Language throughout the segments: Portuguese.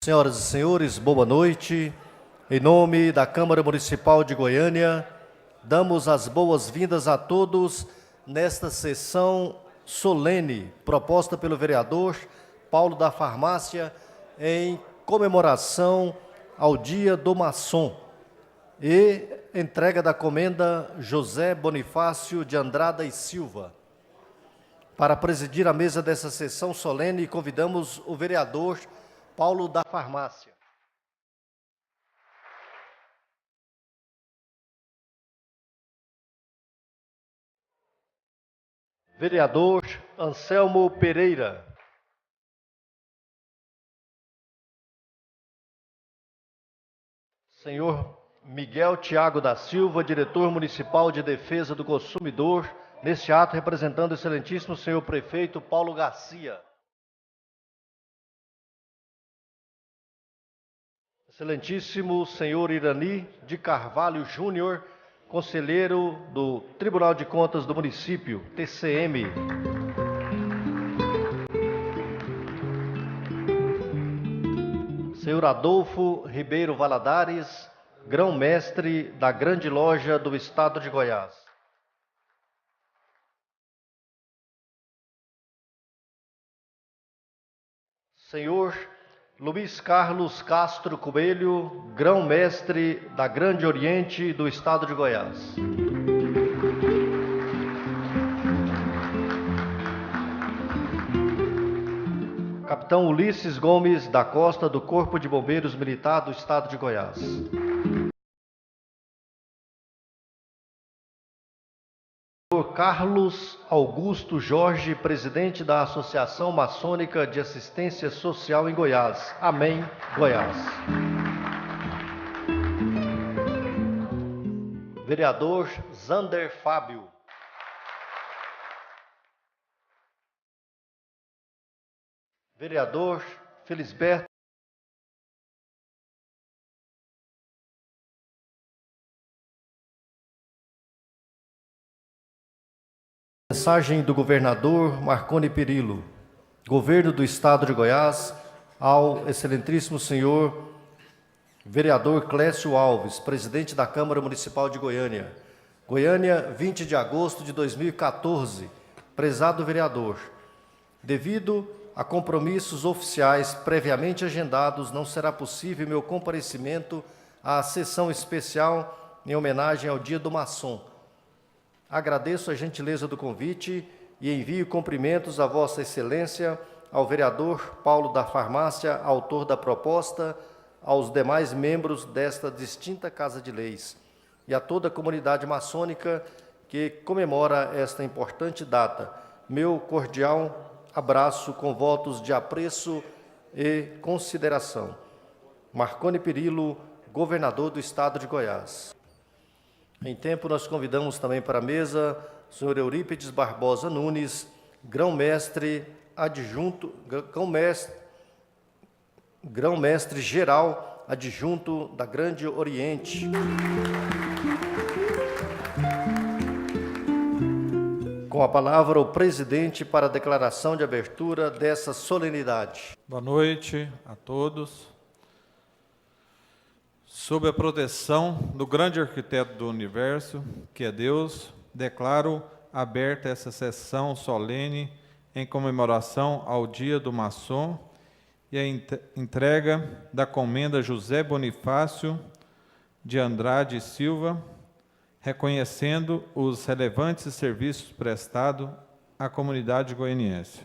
Senhoras e senhores, boa noite. Em nome da Câmara Municipal de Goiânia, damos as boas-vindas a todos nesta sessão solene proposta pelo vereador Paulo da Farmácia em comemoração ao Dia do Maçom e entrega da comenda José Bonifácio de Andrada e Silva. Para presidir a mesa dessa sessão solene, convidamos o vereador Paulo da Farmácia. Vereador Anselmo Pereira. Senhor Miguel Tiago da Silva, diretor municipal de defesa do consumidor, neste ato representando o excelentíssimo senhor prefeito Paulo Garcia. Excelentíssimo senhor Irani de Carvalho Júnior, conselheiro do Tribunal de Contas do município, TCM. Senhor Adolfo Ribeiro Valadares, grão-mestre da Grande Loja do Estado de Goiás. Senhor Luiz Carlos Castro Coelho, grão-mestre da Grande Oriente do Estado de Goiás. Capitão Ulisses Gomes da Costa, do Corpo de Bombeiros Militar do Estado de Goiás. Senhor Carlos Augusto Jorge, presidente da Associação Maçônica de Assistência Social em Goiás. Amém, Goiás. Vereador Zander Fábio. Vereador Felisberto. Mensagem do governador Marconi Perillo. Governo do Estado de Goiás, ao excelentíssimo senhor vereador Clécio Alves, presidente da Câmara Municipal de Goiânia. Goiânia, 20 de agosto de 2014. Prezado vereador, devido a compromissos oficiais previamente agendados, não será possível meu comparecimento à sessão especial em homenagem ao Dia do Maçom. Agradeço a gentileza do convite e envio cumprimentos a Vossa Excelência, ao vereador Paulo da Farmácia, autor da proposta, aos demais membros desta distinta Casa de Leis e a toda a comunidade maçônica que comemora esta importante data. Meu cordial abraço com votos de apreço e consideração. Marconi Perillo, governador do Estado de Goiás. Em tempo, nós convidamos também para a mesa o senhor Eurípides Barbosa Nunes, grão-mestre adjunto, grão-mestre geral adjunto da Grande Oriente. Com a palavra, o presidente para a declaração de abertura dessa solenidade. Boa noite a todos. Sob a proteção do grande arquiteto do universo, que é Deus, declaro aberta essa sessão solene em comemoração ao Dia do Maçom e a entrega da comenda José Bonifácio de Andrade e Silva, reconhecendo os relevantes serviços prestados à comunidade goianiense.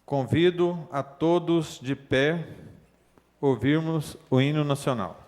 Convido a todos de pé ouvirmos o hino nacional.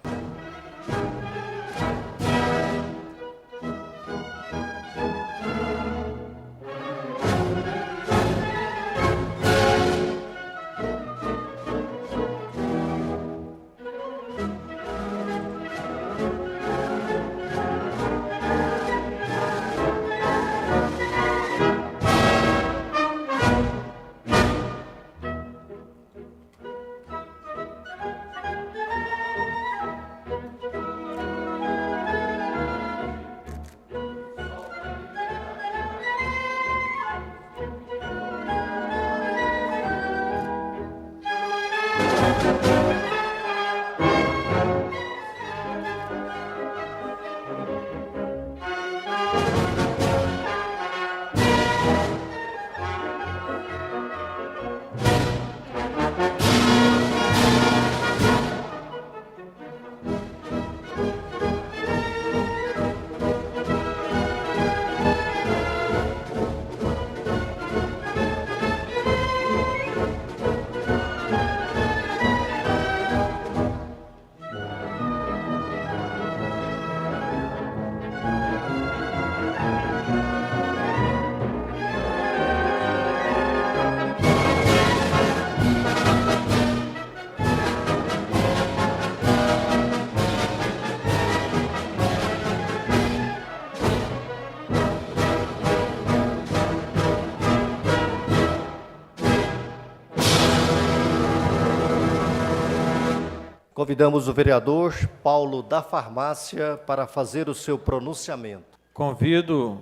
Convidamos o vereador Paulo da Farmácia para fazer o seu pronunciamento. Convido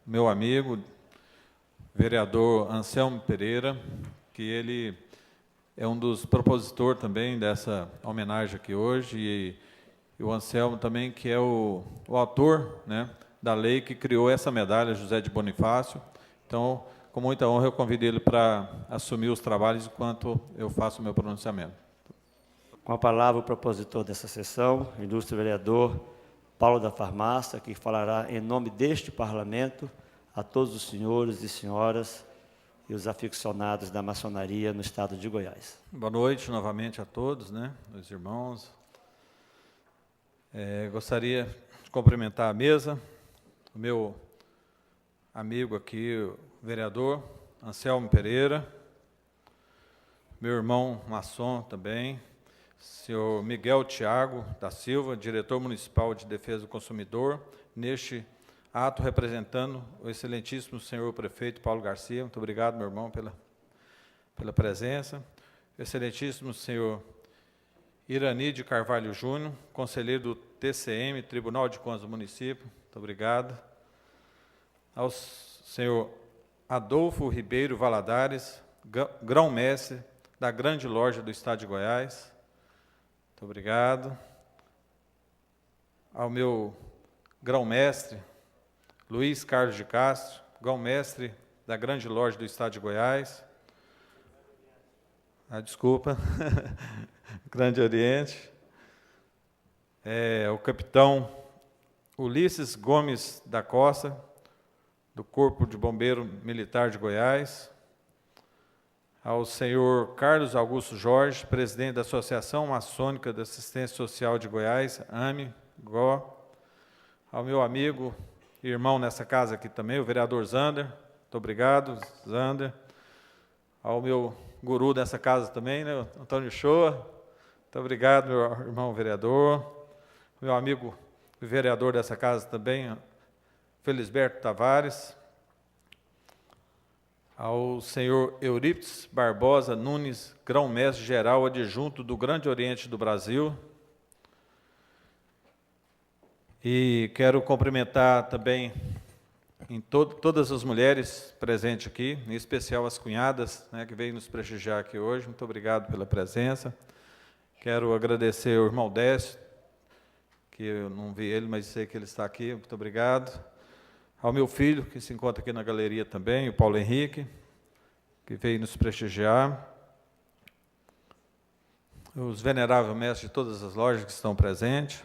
meu amigo, vereador Anselmo Pereira, que ele é um dos propositores também dessa homenagem aqui hoje, e o Anselmo também, que é o autor, né, da lei que criou essa medalha, José de Bonifácio. Então, com muita honra, eu convido ele para assumir os trabalhos enquanto eu faço o meu pronunciamento. Com a palavra, o propositor dessa sessão, ilustre vereador Paulo da Farmácia, que falará em nome deste parlamento a todos os senhores e senhoras e os aficionados da maçonaria no estado de Goiás. Boa noite novamente a todos, né, os irmãos. Gostaria de cumprimentar a mesa, o meu amigo aqui, o vereador Anselmo Pereira, meu irmão maçom também, senhor Miguel Thiago da Silva, diretor municipal de defesa do consumidor, neste ato representando o excelentíssimo senhor prefeito Paulo Garcia. Muito obrigado, meu irmão, pela presença. O excelentíssimo senhor Irani de Carvalho Júnior, conselheiro do TCM, Tribunal de Contas do Município. Muito obrigado. Ao senhor Adolfo Ribeiro Valadares, grão-mestre da Grande Loja do Estado de Goiás. Muito obrigado. Ao meu grão-mestre, Luiz Carlos de Castro, grão-mestre da Grande Loja do Estado de Goiás. Desculpa. Grande Oriente. O capitão Ulisses Gomes da Costa, do Corpo de Bombeiro Militar de Goiás. Ao senhor Carlos Augusto Jorge, presidente da Associação Maçônica de Assistência Social de Goiás, AME-GO. Ao meu amigo e irmão nessa casa aqui também, o vereador Zander. Muito obrigado, Zander. Ao meu guru dessa casa também, né, Antônio Shoa. Muito obrigado, meu irmão vereador. Meu amigo vereador dessa casa também, Felisberto Tavares. Ao senhor Eurípides Barbosa Nunes, grão-mestre geral adjunto do Grande Oriente do Brasil. E quero cumprimentar também todas as mulheres presentes aqui, em especial as cunhadas, né, que veio nos prestigiar aqui hoje. Muito obrigado pela presença. Quero agradecer ao irmão Décio, que eu não vi ele, mas sei que ele está aqui. Muito obrigado. Ao meu filho, que se encontra aqui na galeria também, o Paulo Henrique, que veio nos prestigiar. Os veneráveis mestres de todas as lojas que estão presentes.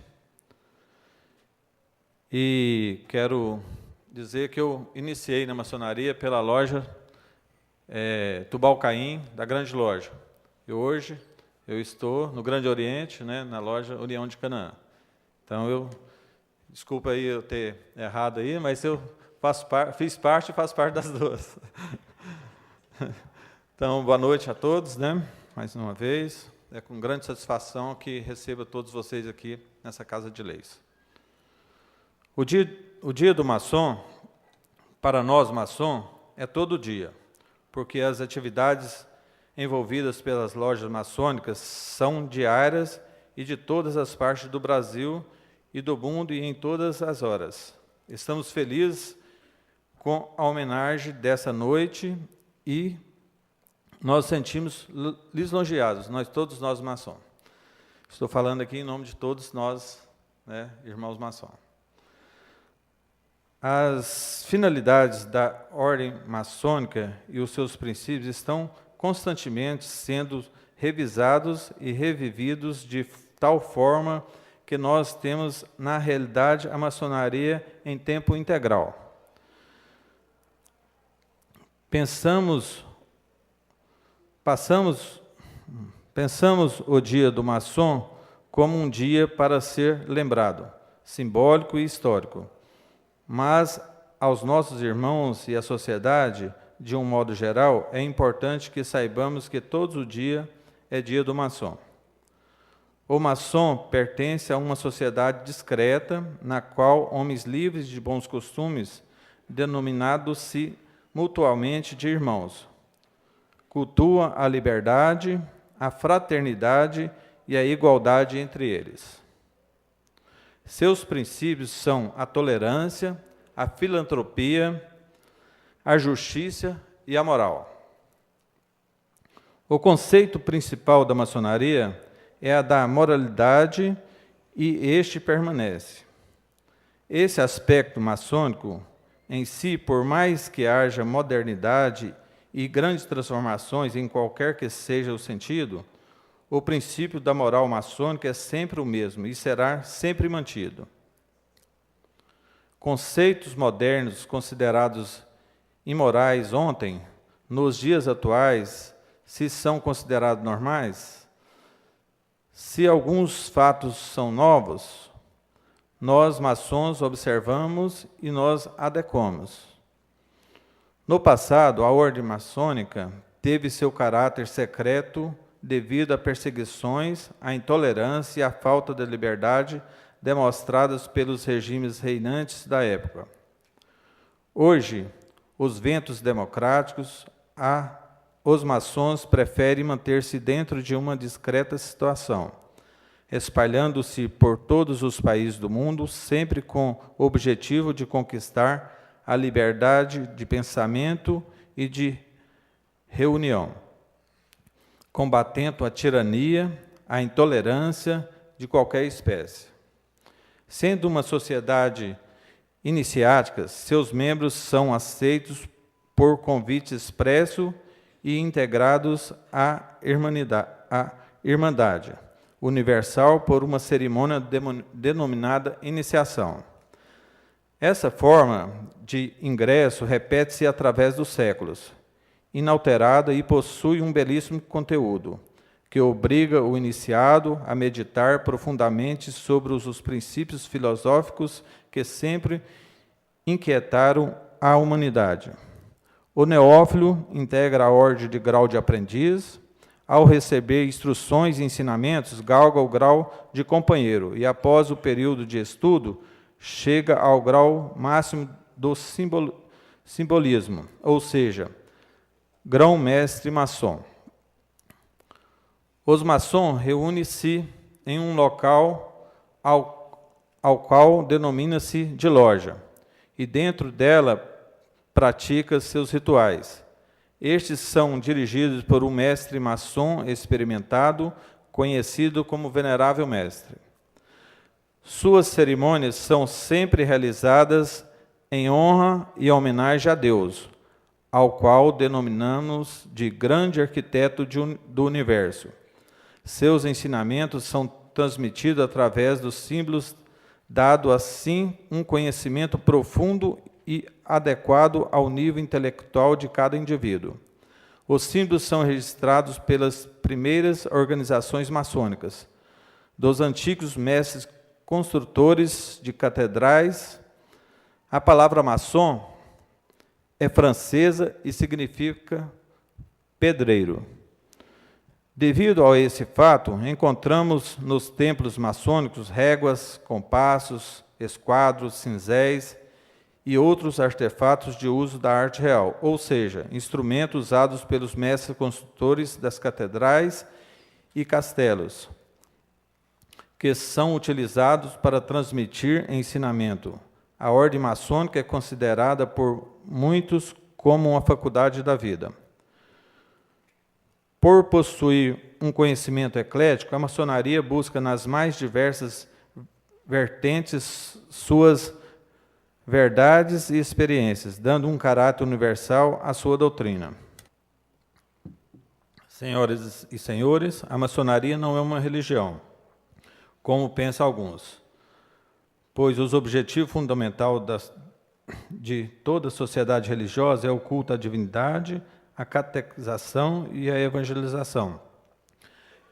E quero dizer que eu iniciei na maçonaria pela loja Tubalcaim, da Grande Loja. E hoje eu estou no Grande Oriente, né, na loja União de Canaã. Então, desculpa aí eu ter errado aí, mas eu fiz parte e faço parte das duas. Então, boa noite a todos, né? Mais uma vez. É com grande satisfação que recebo todos vocês aqui nessa Casa de Leis. O dia do maçom, para nós maçom, é todo dia, porque as atividades envolvidas pelas lojas maçônicas são diárias e de todas as partes do Brasil e do mundo e em todas as horas. Estamos felizes com a homenagem dessa noite e nós sentimos lisonjeados, todos nós maçons. Estou falando aqui em nome de todos nós, né, irmãos maçons. As finalidades da ordem maçônica e os seus princípios estão constantemente sendo revisados e revividos de tal forma que nós temos, na realidade, a maçonaria em tempo integral. Pensamos o dia do maçom como um dia para ser lembrado, simbólico e histórico. Mas, aos nossos irmãos e à sociedade, de um modo geral, é importante que saibamos que todo dia é dia do maçom. O maçom pertence a uma sociedade discreta, na qual homens livres de bons costumes, denominados-se mutualmente de irmãos, cultua a liberdade, a fraternidade e a igualdade entre eles. Seus princípios são a tolerância, a filantropia, a justiça e a moral. O conceito principal da maçonaria é a da moralidade e este permanece. Esse aspecto maçônico, em si, por mais que haja modernidade e grandes transformações em qualquer que seja o sentido, o princípio da moral maçônica é sempre o mesmo e será sempre mantido. Conceitos modernos considerados imorais ontem, nos dias atuais, se são considerados normais, se alguns fatos são novos, nós maçons observamos e nós adequamos. No passado, a ordem maçônica teve seu caráter secreto devido a perseguições, à intolerância e à falta de liberdade demonstradas pelos regimes reinantes da época. Hoje, os ventos democráticos, os maçons preferem manter-se dentro de uma discreta situação, espalhando-se por todos os países do mundo, sempre com o objetivo de conquistar a liberdade de pensamento e de reunião, combatendo a tirania, a intolerância de qualquer espécie. Sendo uma sociedade iniciática, seus membros são aceitos por convite expresso e integrados à Irmandade Universal por uma cerimônia denominada iniciação. Essa forma de ingresso repete-se através dos séculos, inalterada e possui um belíssimo conteúdo, que obriga o iniciado a meditar profundamente sobre os princípios filosóficos que sempre inquietaram a humanidade. O neófilo integra a ordem de grau de aprendiz, ao receber instruções e ensinamentos, galga o grau de companheiro e, após o período de estudo, chega ao grau máximo do simbolismo, ou seja, grão-mestre maçom. Os maçons reúnem-se em um local ao qual denomina-se de loja, e dentro dela pratica seus rituais. Estes são dirigidos por um mestre maçom experimentado, conhecido como Venerável Mestre. Suas cerimônias são sempre realizadas em honra e homenagem a Deus, ao qual denominamos de grande arquiteto do universo. Seus ensinamentos são transmitidos através dos símbolos, dado assim um conhecimento profundo e adequado ao nível intelectual de cada indivíduo. Os símbolos são registrados pelas primeiras organizações maçônicas, dos antigos mestres construtores de catedrais. A palavra maçom é francesa e significa pedreiro. Devido a esse fato, encontramos nos templos maçônicos réguas, compassos, esquadros, cinzéis e outros artefatos de uso da arte real, ou seja, instrumentos usados pelos mestres construtores das catedrais e castelos, que são utilizados para transmitir ensinamento. A ordem maçônica é considerada por muitos como uma faculdade da vida. Por possuir um conhecimento eclético, a maçonaria busca nas mais diversas vertentes suas verdades e experiências, dando um caráter universal à sua doutrina. Senhoras e senhores, a maçonaria não é uma religião, como pensam alguns, pois o objetivo fundamental de toda sociedade religiosa é o culto à divindade, a catequização e a evangelização.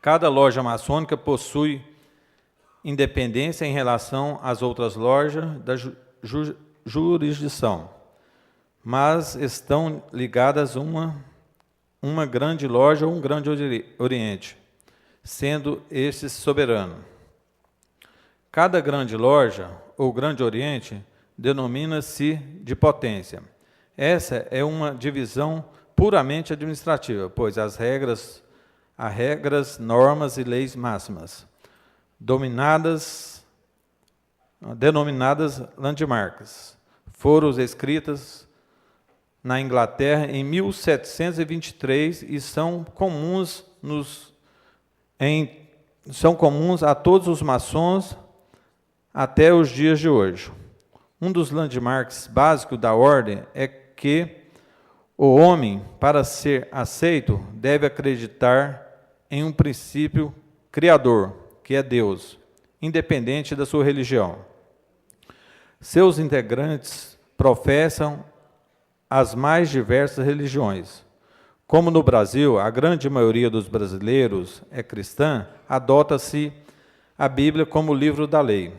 Cada loja maçônica possui independência em relação às outras lojas da jurisdição, mas estão ligadas a uma grande loja ou um grande oriente, sendo este soberano. Cada grande loja ou grande oriente denomina-se de potência. Essa é uma divisão puramente administrativa, pois há regras, normas e leis máximas, denominadas landmarks, foram escritas na Inglaterra em 1723 e são comuns a todos os maçons até os dias de hoje. Um dos landmarks básicos da ordem é que o homem, para ser aceito, deve acreditar em um princípio criador, que é Deus, independente da sua religião. Seus integrantes professam as mais diversas religiões. Como no Brasil, a grande maioria dos brasileiros é cristã, adota-se a Bíblia como livro da lei.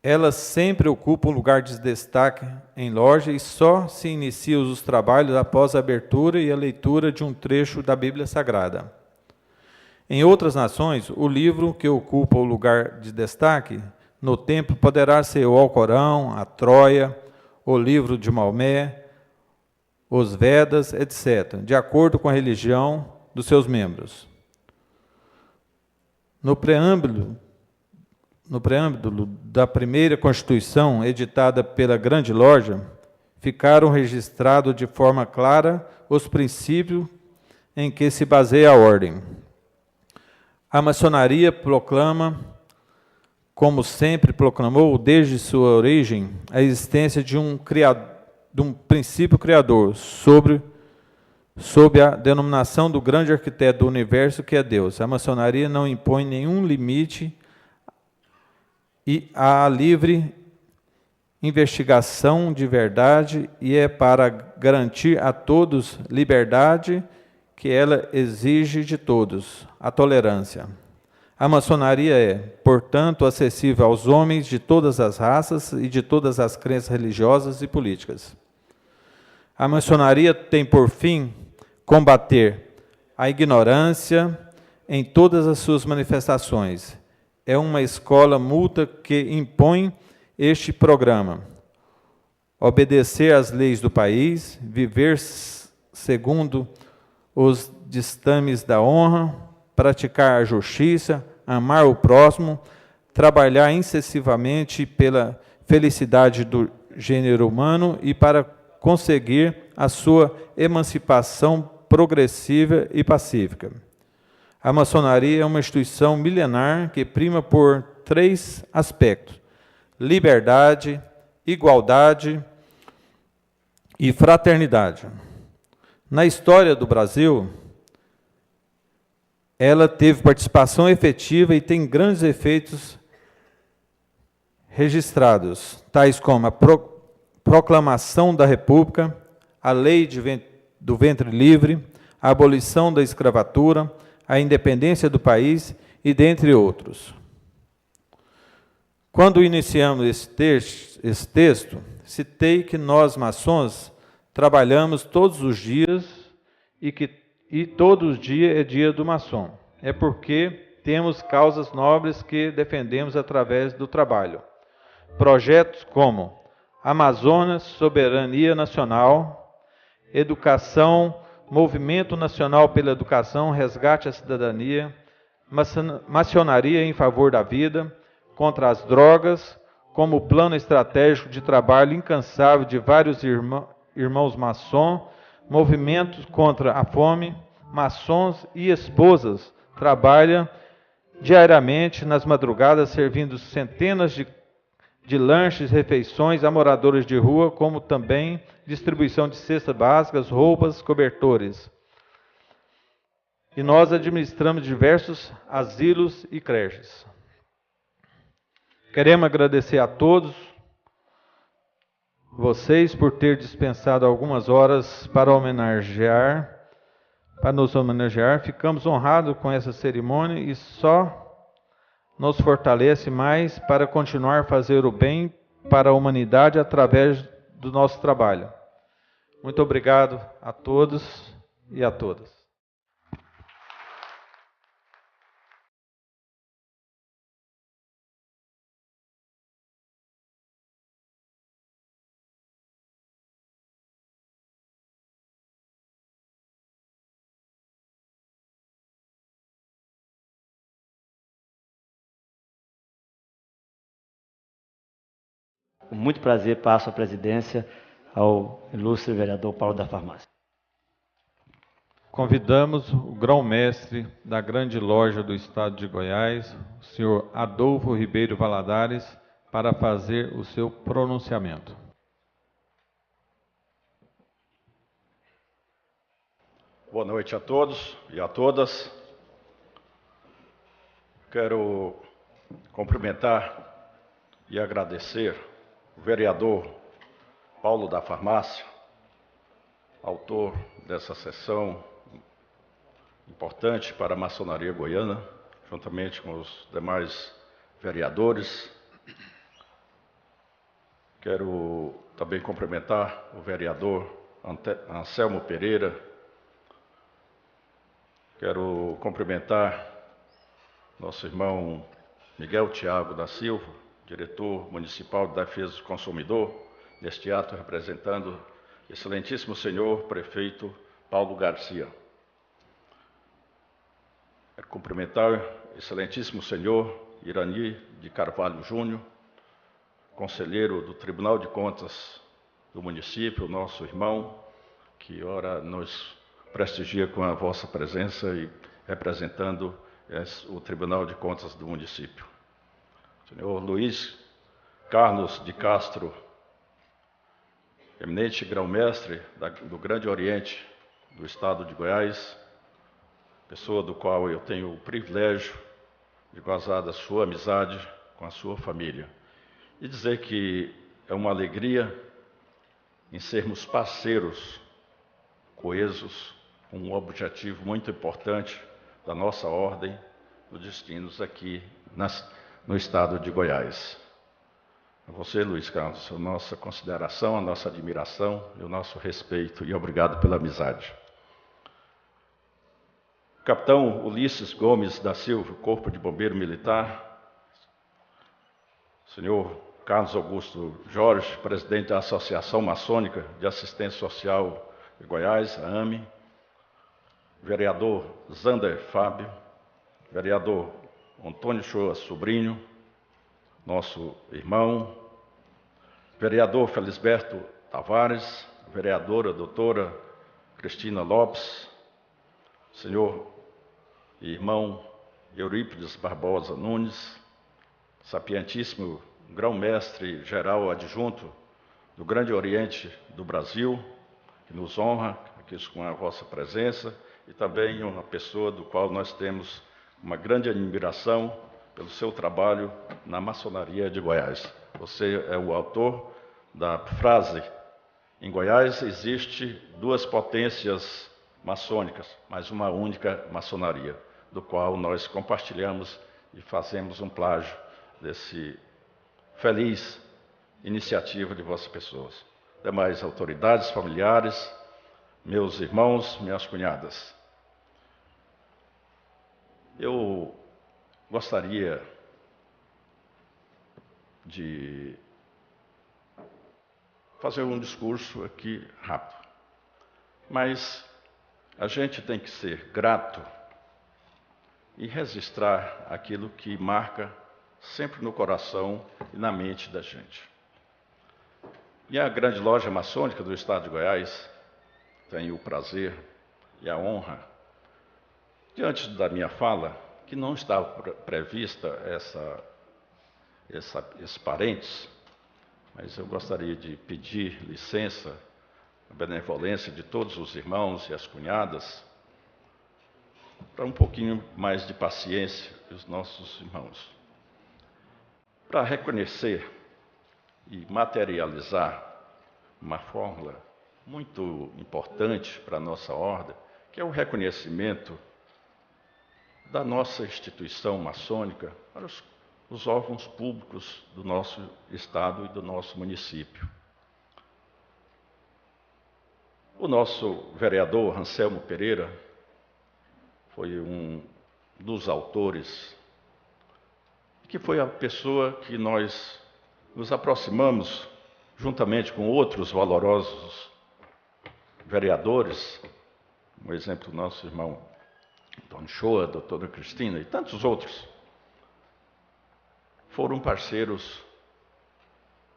Ela sempre ocupa um lugar de destaque em loja e só se inicia os trabalhos após a abertura e a leitura de um trecho da Bíblia Sagrada. Em outras nações, o livro que ocupa o lugar de destaque no templo poderá ser o Alcorão, a Troia, o livro de Maomé, os Vedas, etc., de acordo com a religião dos seus membros. No preâmbulo da primeira Constituição, editada pela Grande Loja, ficaram registrados de forma clara os princípios em que se baseia a ordem. A maçonaria proclama, como sempre proclamou desde sua origem, a existência de um princípio criador, sob a denominação do grande arquiteto do universo, que é Deus. A maçonaria não impõe nenhum limite e há livre investigação de verdade, e é para garantir a todos liberdade que ela exige de todos, a tolerância. A maçonaria é, portanto, acessível aos homens de todas as raças e de todas as crenças religiosas e políticas. A maçonaria tem por fim combater a ignorância em todas as suas manifestações. É uma escola mútua que impõe este programa: obedecer às leis do país, viver segundo os ditames da honra, praticar a justiça, amar o próximo, trabalhar incessivamente pela felicidade do gênero humano e para conseguir a sua emancipação progressiva e pacífica. A maçonaria é uma instituição milenar que prima por 3 aspectos: liberdade, igualdade e fraternidade. Na história do Brasil, ela teve participação efetiva e tem grandes efeitos registrados, tais como a proclamação da República, a lei do ventre livre, a abolição da escravatura, a independência do país e dentre outros. Quando iniciamos esse texto, citei que nós, maçons, trabalhamos todos os dias e todos os dias é dia do maçom. É porque temos causas nobres que defendemos através do trabalho. Projetos como Amazonas, Soberania Nacional, Educação, Movimento Nacional pela Educação, Resgate à Cidadania, Maçonaria em Favor da Vida, contra as drogas, como plano estratégico de trabalho incansável de vários irmãos maçons, movimentos contra a fome, maçons e esposas trabalham diariamente nas madrugadas servindo centenas de lanches, refeições a moradores de rua, como também distribuição de cestas básicas, roupas, cobertores. E nós administramos diversos asilos e creches. Queremos agradecer a todos vocês por ter dispensado algumas horas para nos homenagear. Ficamos honrados com essa cerimônia e só nos fortalece mais para continuar a fazer o bem para a humanidade através do nosso trabalho. Muito obrigado a todos e a todas. Com muito prazer, passo a presidência ao ilustre vereador Paulo da Farmácia. Convidamos o grão-mestre da grande loja do estado de Goiás, o senhor Adolfo Ribeiro Valadares, para fazer o seu pronunciamento. Boa noite a todos e a todas. Quero cumprimentar e agradecer o vereador Paulo da Farmácia, autor dessa sessão importante para a maçonaria goiana, juntamente com os demais vereadores. Quero também cumprimentar o vereador Anselmo Pereira. Quero cumprimentar nosso irmão Miguel Thiago da Silva, diretor municipal de defesa do consumidor, neste ato representando o excelentíssimo senhor prefeito Paulo Garcia. Quero cumprimentar o excelentíssimo senhor Irani de Carvalho Júnior, conselheiro do Tribunal de Contas do município, nosso irmão, que ora nos prestigia com a vossa presença e representando o Tribunal de Contas do município. Senhor Luiz Carlos de Castro, eminente grão-mestre do Grande Oriente do estado de Goiás, pessoa do qual eu tenho o privilégio de gozar da sua amizade com a sua família. E dizer que é uma alegria em sermos parceiros coesos, com um objetivo muito importante da nossa ordem dos destinos aqui no estado de Goiás. A você, Luiz Carlos, a nossa consideração, a nossa admiração e o nosso respeito, e obrigado pela amizade. Capitão Ulisses Gomes da Silva, Corpo de Bombeiro Militar, senhor Carlos Augusto Jorge, presidente da Associação Maçônica de Assistência Social de Goiás, a AME, vereador Zander Fábio, vereador Antônio Shoa Sobrinho, nosso irmão, vereador Felisberto Tavares, vereadora doutora Cristina Lopes, senhor e irmão Eurípides Barbosa Nunes, sapientíssimo grão-mestre geral adjunto do Grande Oriente do Brasil, que nos honra aqui com a vossa presença, e também uma pessoa do qual nós temos uma grande admiração pelo seu trabalho na maçonaria de Goiás. Você é o autor da frase: em Goiás existe duas potências maçônicas, mas uma única maçonaria, do qual nós compartilhamos e fazemos um plágio desse feliz iniciativa de vossas pessoas. Demais autoridades, familiares, meus irmãos, minhas cunhadas. Eu gostaria de fazer um discurso aqui rápido, mas a gente tem que ser grato e registrar aquilo que marca sempre no coração e na mente da gente. E a grande loja maçônica do estado de Goiás tem o prazer e a honra Diante da minha fala, que não estava prevista esse parênteses, mas eu gostaria de pedir licença, a benevolência de todos os irmãos e as cunhadas, para um pouquinho mais de paciência dos nossos irmãos. Para reconhecer e materializar uma fórmula muito importante para a nossa ordem, que é o reconhecimento da nossa instituição maçônica para os órgãos públicos do nosso Estado e do nosso município. O nosso vereador Anselmo Pereira foi um dos autores, que foi a pessoa que nós nos aproximamos, juntamente com outros valorosos vereadores, por exemplo, nosso irmão Antônio Shoa, a doutora Cristina e tantos outros, foram parceiros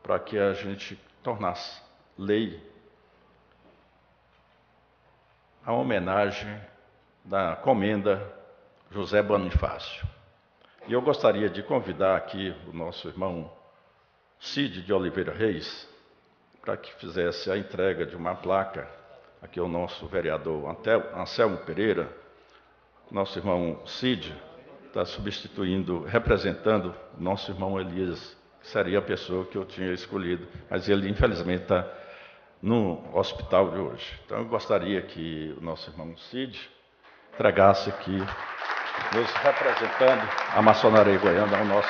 para que a gente tornasse lei a homenagem da comenda José Bonifácio. E eu gostaria de convidar aqui o nosso irmão Cid de Oliveira Reis para que fizesse a entrega de uma placa. Aqui é o nosso vereador Anselmo Pereira. Nosso irmão Cid está substituindo, representando o nosso irmão Elias, que seria a pessoa que eu tinha escolhido, mas ele infelizmente está no hospital de hoje. Então eu gostaria que o nosso irmão Cid entregasse aqui, nos representando a maçonaria goiana, ao nosso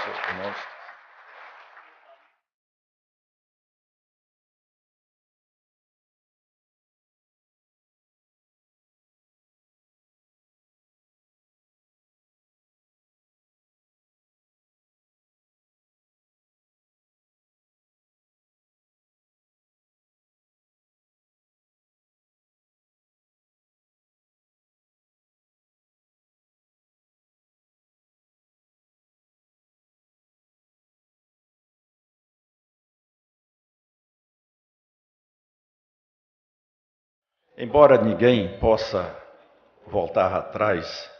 Embora ninguém possa voltar atrás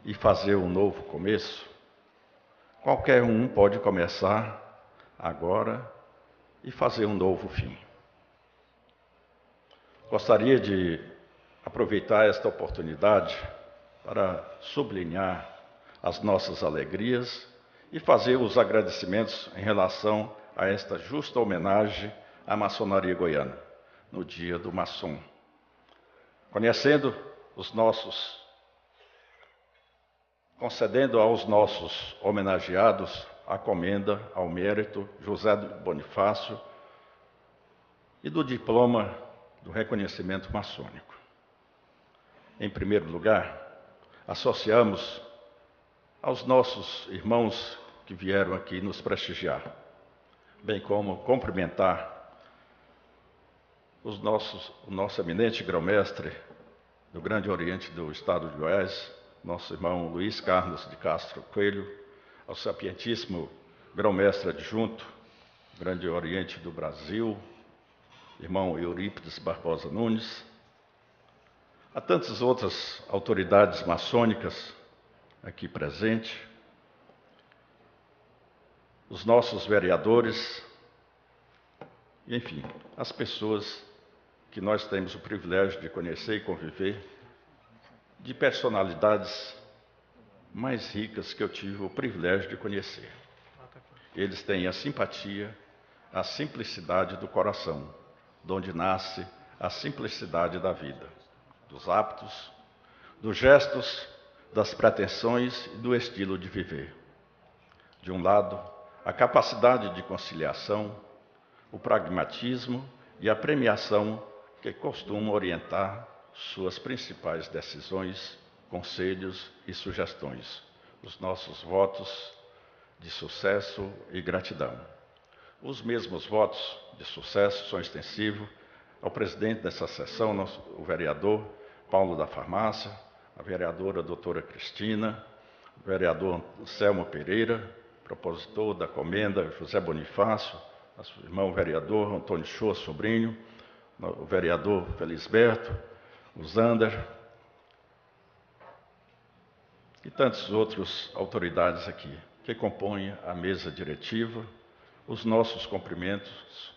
e fazer um novo começo, qualquer um pode começar agora e fazer um novo fim. Gostaria de aproveitar esta oportunidade para sublinhar as nossas alegrias e fazer os agradecimentos em relação a esta justa homenagem à maçonaria goiana, no Dia do Maçom. Concedendo aos nossos homenageados a comenda ao mérito José Bonifácio e do diploma do reconhecimento maçônico. Em primeiro lugar, associamos aos nossos irmãos que vieram aqui nos prestigiar, bem como cumprimentar o nosso eminente grão-mestre do Grande Oriente do Estado de Goiás, nosso irmão Luiz Carlos de Castro Coelho, ao sapientíssimo grão-mestre adjunto, Grande Oriente do Brasil, irmão Eurípides Barbosa Nunes, a tantas outras autoridades maçônicas aqui presentes, os nossos vereadores, enfim, as pessoas que nós temos o privilégio de conhecer e conviver, de personalidades mais ricas que eu tive o privilégio de conhecer. Eles têm a simpatia, a simplicidade do coração, de onde nasce a simplicidade da vida, dos hábitos, dos gestos, das pretensões e do estilo de viver. De um lado, a capacidade de conciliação, o pragmatismo e a premiação que costumam orientar suas principais decisões, conselhos e sugestões. Os nossos votos de sucesso e gratidão. Os mesmos votos de sucesso são extensivos ao presidente dessa sessão, o vereador Paulo da Farmácia, a vereadora doutora Cristina, o vereador Anselmo Pereira, propositor da comenda José Bonifácio, nosso irmão vereador Antônio Shoa Sobrinho, o vereador Felisberto, o Zander, e tantas outras autoridades aqui que compõem a mesa diretiva. Os nossos cumprimentos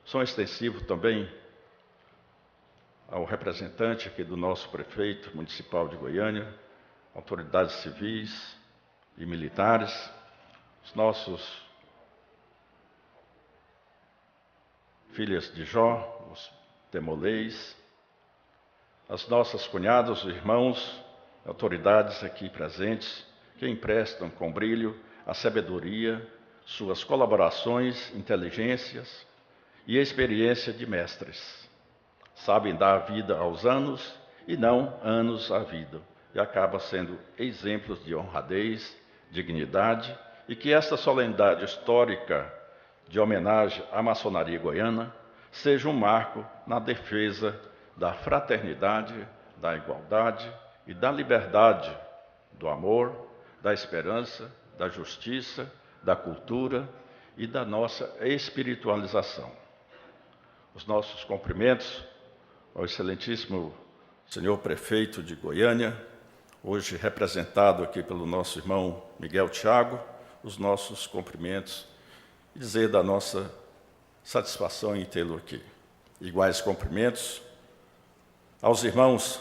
são extensivos também ao representante aqui do nosso prefeito municipal de Goiânia, autoridades civis e militares, os nossos filhas de Jó, os Temolês, as nossas cunhadas, os irmãos, autoridades aqui presentes, que emprestam com brilho a sabedoria, suas colaborações, inteligências e experiência de mestres. Sabem dar vida aos anos e não anos à vida, e acaba sendo exemplos de honradez, dignidade, e que esta solenidade histórica de homenagem à maçonaria goiana seja um marco na defesa da fraternidade, da igualdade e da liberdade, do amor, da esperança, da justiça, da cultura e da nossa espiritualização. Os nossos cumprimentos ao excelentíssimo senhor prefeito de Goiânia, hoje representado aqui pelo nosso irmão Miguel Thiago, os nossos cumprimentos e dizer da nossa satisfação em tê-lo aqui. Iguais cumprimentos aos irmãos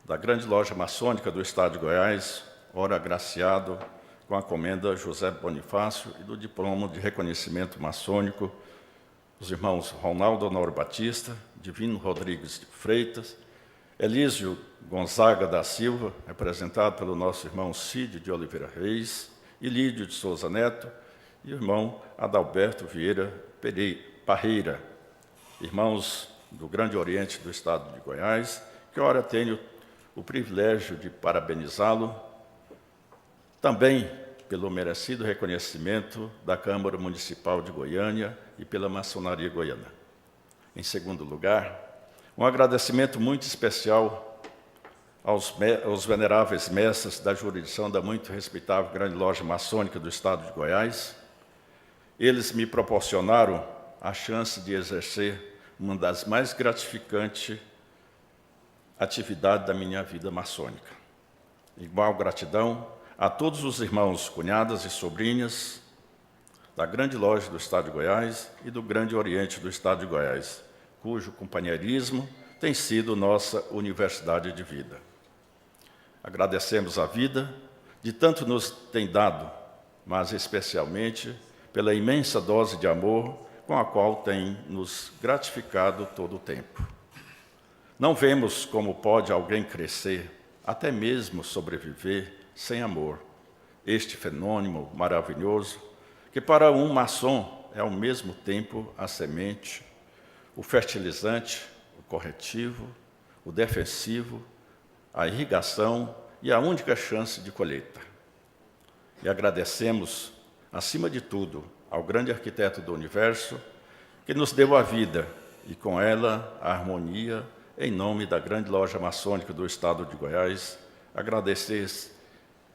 da Grande Loja Maçônica do Estado de Goiás, ora agraciado com a comenda José Bonifácio e do diploma de reconhecimento maçônico, os irmãos Ronaldo Honório Batista, Divino Rodrigues de Freitas, Elísio Gonzaga da Silva, representado pelo nosso irmão Cid de Oliveira Reis, e Lídio de Souza Neto, e o irmão Adalberto Vieira Parreira, irmãos do Grande Oriente do Estado de Goiás, que ora tenho o privilégio de parabenizá-lo, também pelo merecido reconhecimento da Câmara Municipal de Goiânia e pela maçonaria goiana. Em segundo lugar, um agradecimento muito especial aos veneráveis mestres da jurisdição da muito respeitável Grande Loja Maçônica do Estado de Goiás. Eles me proporcionaram a chance de exercer uma das mais gratificantes atividades da minha vida maçônica. Igual gratidão a todos os irmãos, cunhadas e sobrinhas da Grande Loja do Estado de Goiás e do Grande Oriente do Estado de Goiás, cujo companheirismo tem sido nossa universidade de vida. Agradecemos a vida de tanto nos tem dado, mas especialmente pela imensa dose de amor com a qual tem nos gratificado todo o tempo. Não vemos como pode alguém crescer, até mesmo sobreviver, sem amor. Este fenômeno maravilhoso, que para um maçom é ao mesmo tempo a semente, o fertilizante, o corretivo, o defensivo, a irrigação e a única chance de colheita. E agradecemos, acima de tudo, ao grande arquiteto do universo, que nos deu a vida e, com ela, a harmonia, em nome da Grande Loja Maçônica do Estado de Goiás, agradecer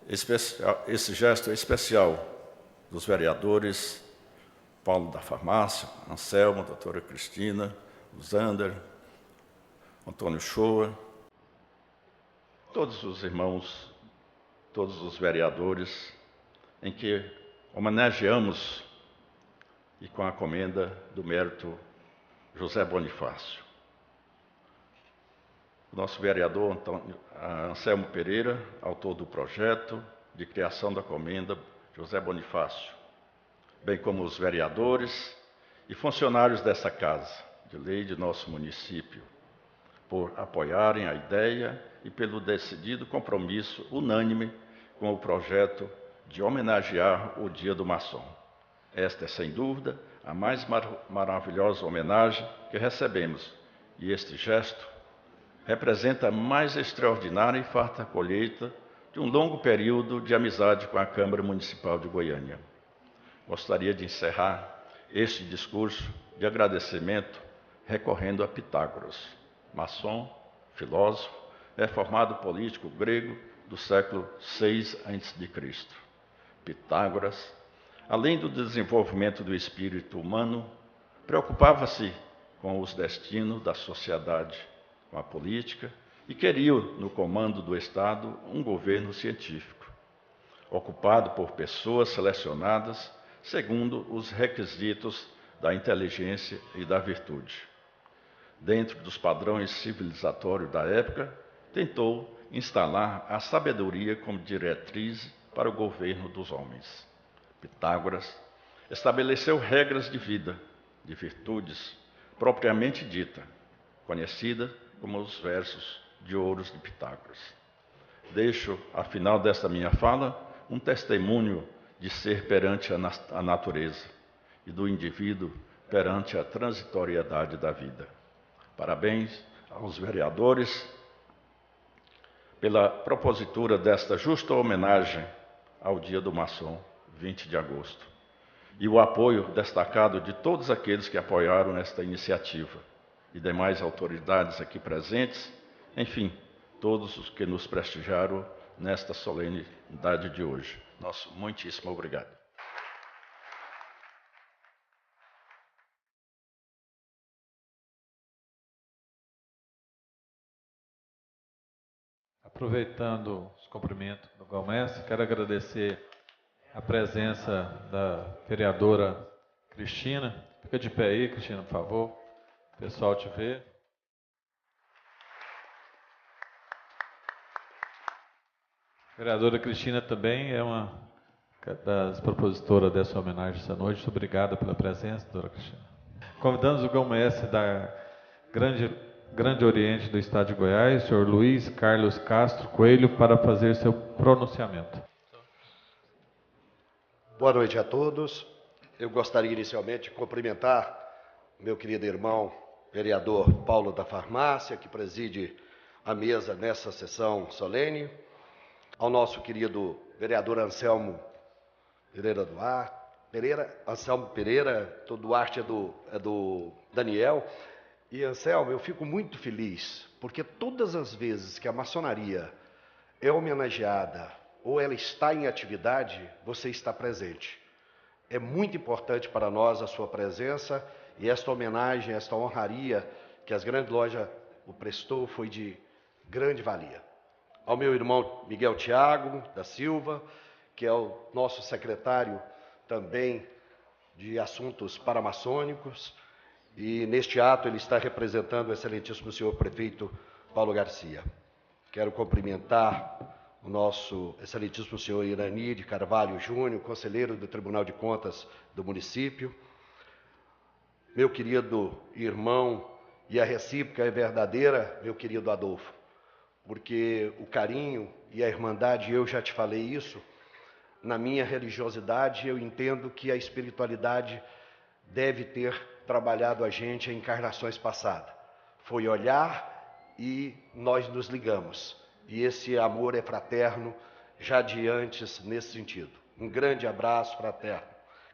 esse gesto especial dos vereadores Paulo da Farmácia, Anselmo, doutora Cristina, Zander, Antônio Shoa, todos os irmãos, todos os vereadores, em que homenageamos e com a comenda do mérito José Bonifácio. O nosso vereador Anselmo Pereira, autor do projeto de criação da comenda José Bonifácio, bem como os vereadores e funcionários dessa casa de lei de nosso município, por apoiarem a ideia e pelo decidido compromisso unânime com o projeto de homenagear o Dia do Maçom. Esta é, sem dúvida, a mais maravilhosa homenagem que recebemos, e este gesto representa a mais extraordinária e farta colheita de um longo período de amizade com a Câmara Municipal de Goiânia. Gostaria de encerrar este discurso de agradecimento recorrendo a Pitágoras, maçom, filósofo, reformado político grego do século VI a.C. Pitágoras, além do desenvolvimento do espírito humano, preocupava-se com os destinos da sociedade, com a política e queriam no comando do Estado um governo científico, ocupado por pessoas selecionadas segundo os requisitos da inteligência e da virtude. Dentro dos padrões civilizatórios da época, tentou instalar a sabedoria como diretriz para o governo dos homens. Pitágoras estabeleceu regras de vida, de virtudes, propriamente dita, conhecida como os versos de ouros de Pitágoras. Deixo, ao final desta minha fala, um testemunho de ser perante a natureza e do indivíduo perante a transitoriedade da vida. Parabéns aos vereadores pela propositura desta justa homenagem ao Dia do Maçom, 20 de agosto, e o apoio destacado de todos aqueles que apoiaram esta iniciativa e demais autoridades aqui presentes, enfim, todos os que nos prestigiaram nesta solenidade de hoje. Nosso muitíssimo obrigado. Aproveitando os cumprimentos do grão-mestre, quero agradecer a presença da vereadora Cristina. Fica de pé aí, Cristina, por favor. O pessoal te vê. A vereadora Cristina também é uma das propositoras dessa homenagem essa noite. Muito obrigado pela presença, doutora Cristina. Convidamos o grão-mestre da Grande Oriente do Estado de Goiás, senhor Luiz Carlos Castro Coelho, para fazer seu pronunciamento. Boa noite a todos. Eu gostaria inicialmente de cumprimentar meu querido irmão, vereador Paulo da Farmácia, que preside a mesa nessa sessão solene, ao nosso querido vereador Anselmo Pereira, o Duarte é do Daniel. E, Anselmo, eu fico muito feliz, porque todas as vezes que a maçonaria é homenageada ou ela está em atividade, você está presente. É muito importante para nós a sua presença e esta homenagem, esta honraria que as grandes lojas o prestou foi de grande valia. Ao meu irmão Miguel Tiago da Silva, que é o nosso secretário também de assuntos paramaçônicos, e neste ato ele está representando o excelentíssimo senhor prefeito Paulo Garcia. Quero cumprimentar o nosso excelentíssimo senhor Irani de Carvalho Júnior, conselheiro do Tribunal de Contas do município. Meu querido irmão, e a recíproca é verdadeira, meu querido Adolfo, porque o carinho e a irmandade, eu já te falei isso, na minha religiosidade eu entendo que a espiritualidade deve ter trabalhado a gente em encarnações passadas. Foi olhar e nós nos ligamos. E esse amor é fraterno já de antes nesse sentido. Um grande abraço fraterno.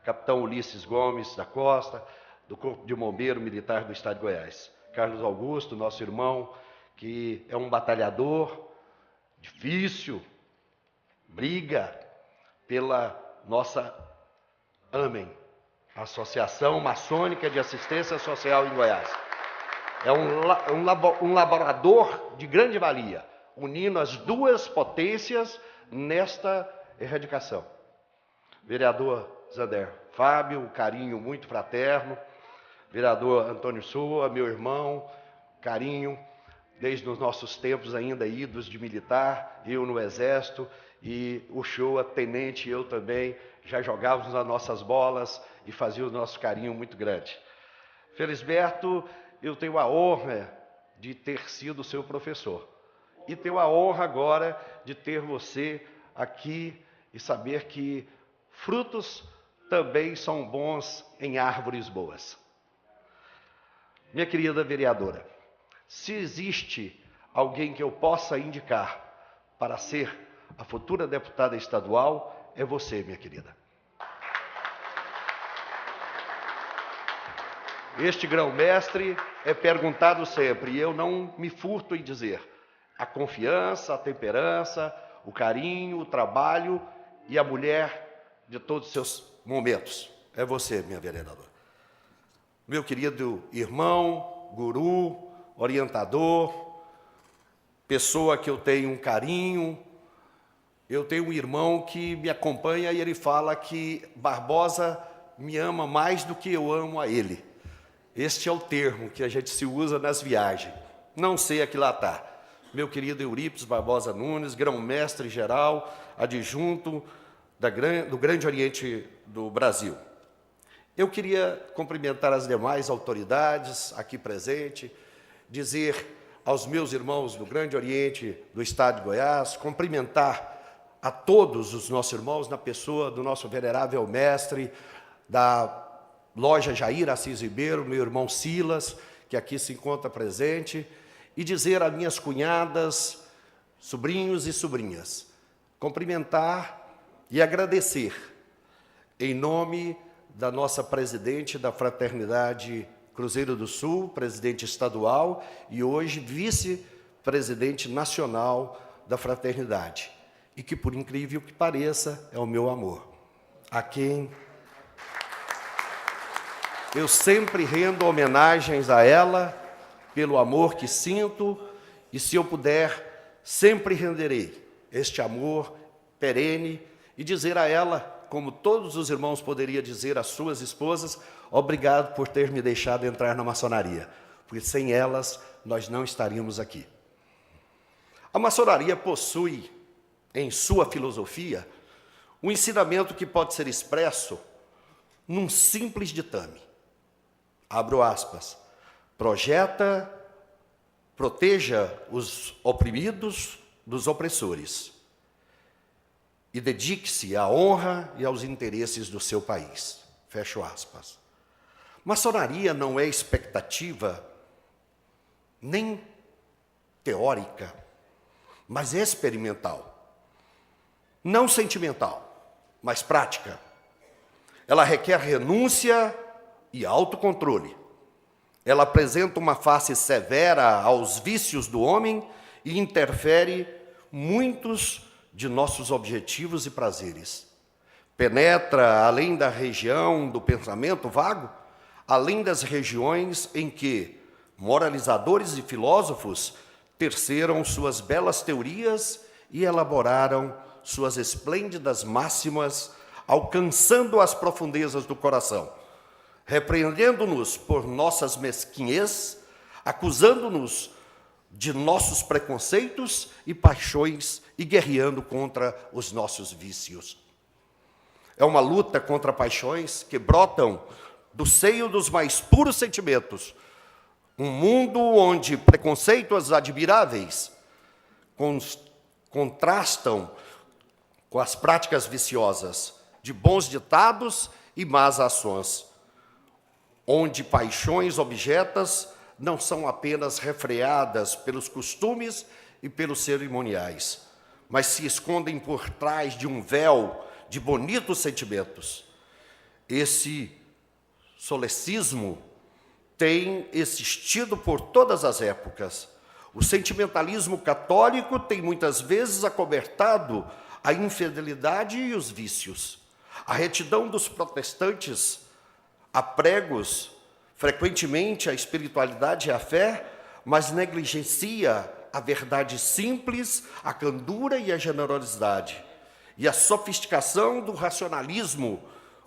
Capitão Ulisses Gomes da Costa, do Corpo de Bombeiro Militar do Estado de Goiás. Carlos Augusto, nosso irmão, que é um batalhador difícil, briga pela nossa AMEN, Associação Maçônica de Assistência Social em Goiás. É um laborador de grande valia, unindo as duas potências nesta erradicação. Vereador Zander Fábio, um carinho muito fraterno. Vereador Antônio Soa, meu irmão, carinho, desde os nossos tempos ainda idos de militar, eu no Exército, e o Shoa, tenente, eu também, já jogávamos as nossas bolas e fazíamos o nosso carinho muito grande. Felisberto, eu tenho a honra de ter sido seu professor. E tenho a honra agora de ter você aqui e saber que frutos também são bons em árvores boas. Minha querida vereadora, se existe alguém que eu possa indicar para ser a futura deputada estadual, é você, minha querida. Este grão-mestre é perguntado sempre, e eu não me furto em dizer, a confiança, a temperança, o carinho, o trabalho e a mulher de todos os seus momentos. É você, minha vereadora. Meu querido irmão, guru, orientador, pessoa que eu tenho um carinho. Eu tenho um irmão que me acompanha e ele fala que Barbosa me ama mais do que eu amo a ele. Este é o termo que a gente se usa nas viagens. Não sei aquilatar. Meu querido Eurípides Barbosa Nunes, grão-mestre geral, adjunto do Grande Oriente do Brasil. Eu queria cumprimentar as demais autoridades aqui presentes, dizer aos meus irmãos do Grande Oriente do Estado de Goiás, cumprimentar a todos os nossos irmãos na pessoa do nosso venerável mestre da loja Jair Assis Ribeiro, meu irmão Silas, que aqui se encontra presente, e dizer a minhas cunhadas, sobrinhos e sobrinhas, cumprimentar e agradecer em nome da nossa presidente da Fraternidade Cruzeiro do Sul, presidente estadual e hoje vice-presidente nacional da Fraternidade. E que, por incrível que pareça, é o meu amor, a quem eu sempre rendo homenagens a ela, pelo amor que sinto, e se eu puder, sempre renderei este amor perene, e dizer a ela, como todos os irmãos poderiam dizer às suas esposas, obrigado por ter me deixado entrar na maçonaria, porque sem elas nós não estaríamos aqui. A maçonaria possui em sua filosofia, um ensinamento que pode ser expresso num simples ditame. Abro aspas. Proteja os oprimidos dos opressores e dedique-se à honra e aos interesses do seu país. Fecho aspas. Maçonaria não é expectativa nem teórica, mas experimental. Não sentimental, mas prática. Ela requer renúncia e autocontrole. Ela apresenta uma face severa aos vícios do homem e interfere muitos de nossos objetivos e prazeres. Penetra além da região do pensamento vago, além das regiões em que moralizadores e filósofos terceram suas belas teorias e elaboraram suas esplêndidas máximas, alcançando as profundezas do coração, repreendendo-nos por nossas mesquinhez, acusando-nos de nossos preconceitos e paixões e guerreando contra os nossos vícios. É uma luta contra paixões que brotam do seio dos mais puros sentimentos, um mundo onde preconceitos admiráveis contrastam com as práticas viciosas de bons ditados e más ações, onde paixões objetas não são apenas refreadas pelos costumes e pelos cerimoniais, mas se escondem por trás de um véu de bonitos sentimentos. Esse solecismo tem existido por todas as épocas. O sentimentalismo católico tem muitas vezes acobertado a infidelidade e os vícios. A retidão dos protestantes a pregos, frequentemente a espiritualidade e a fé, mas negligencia a verdade simples, a candura e a generosidade. E a sofisticação do racionalismo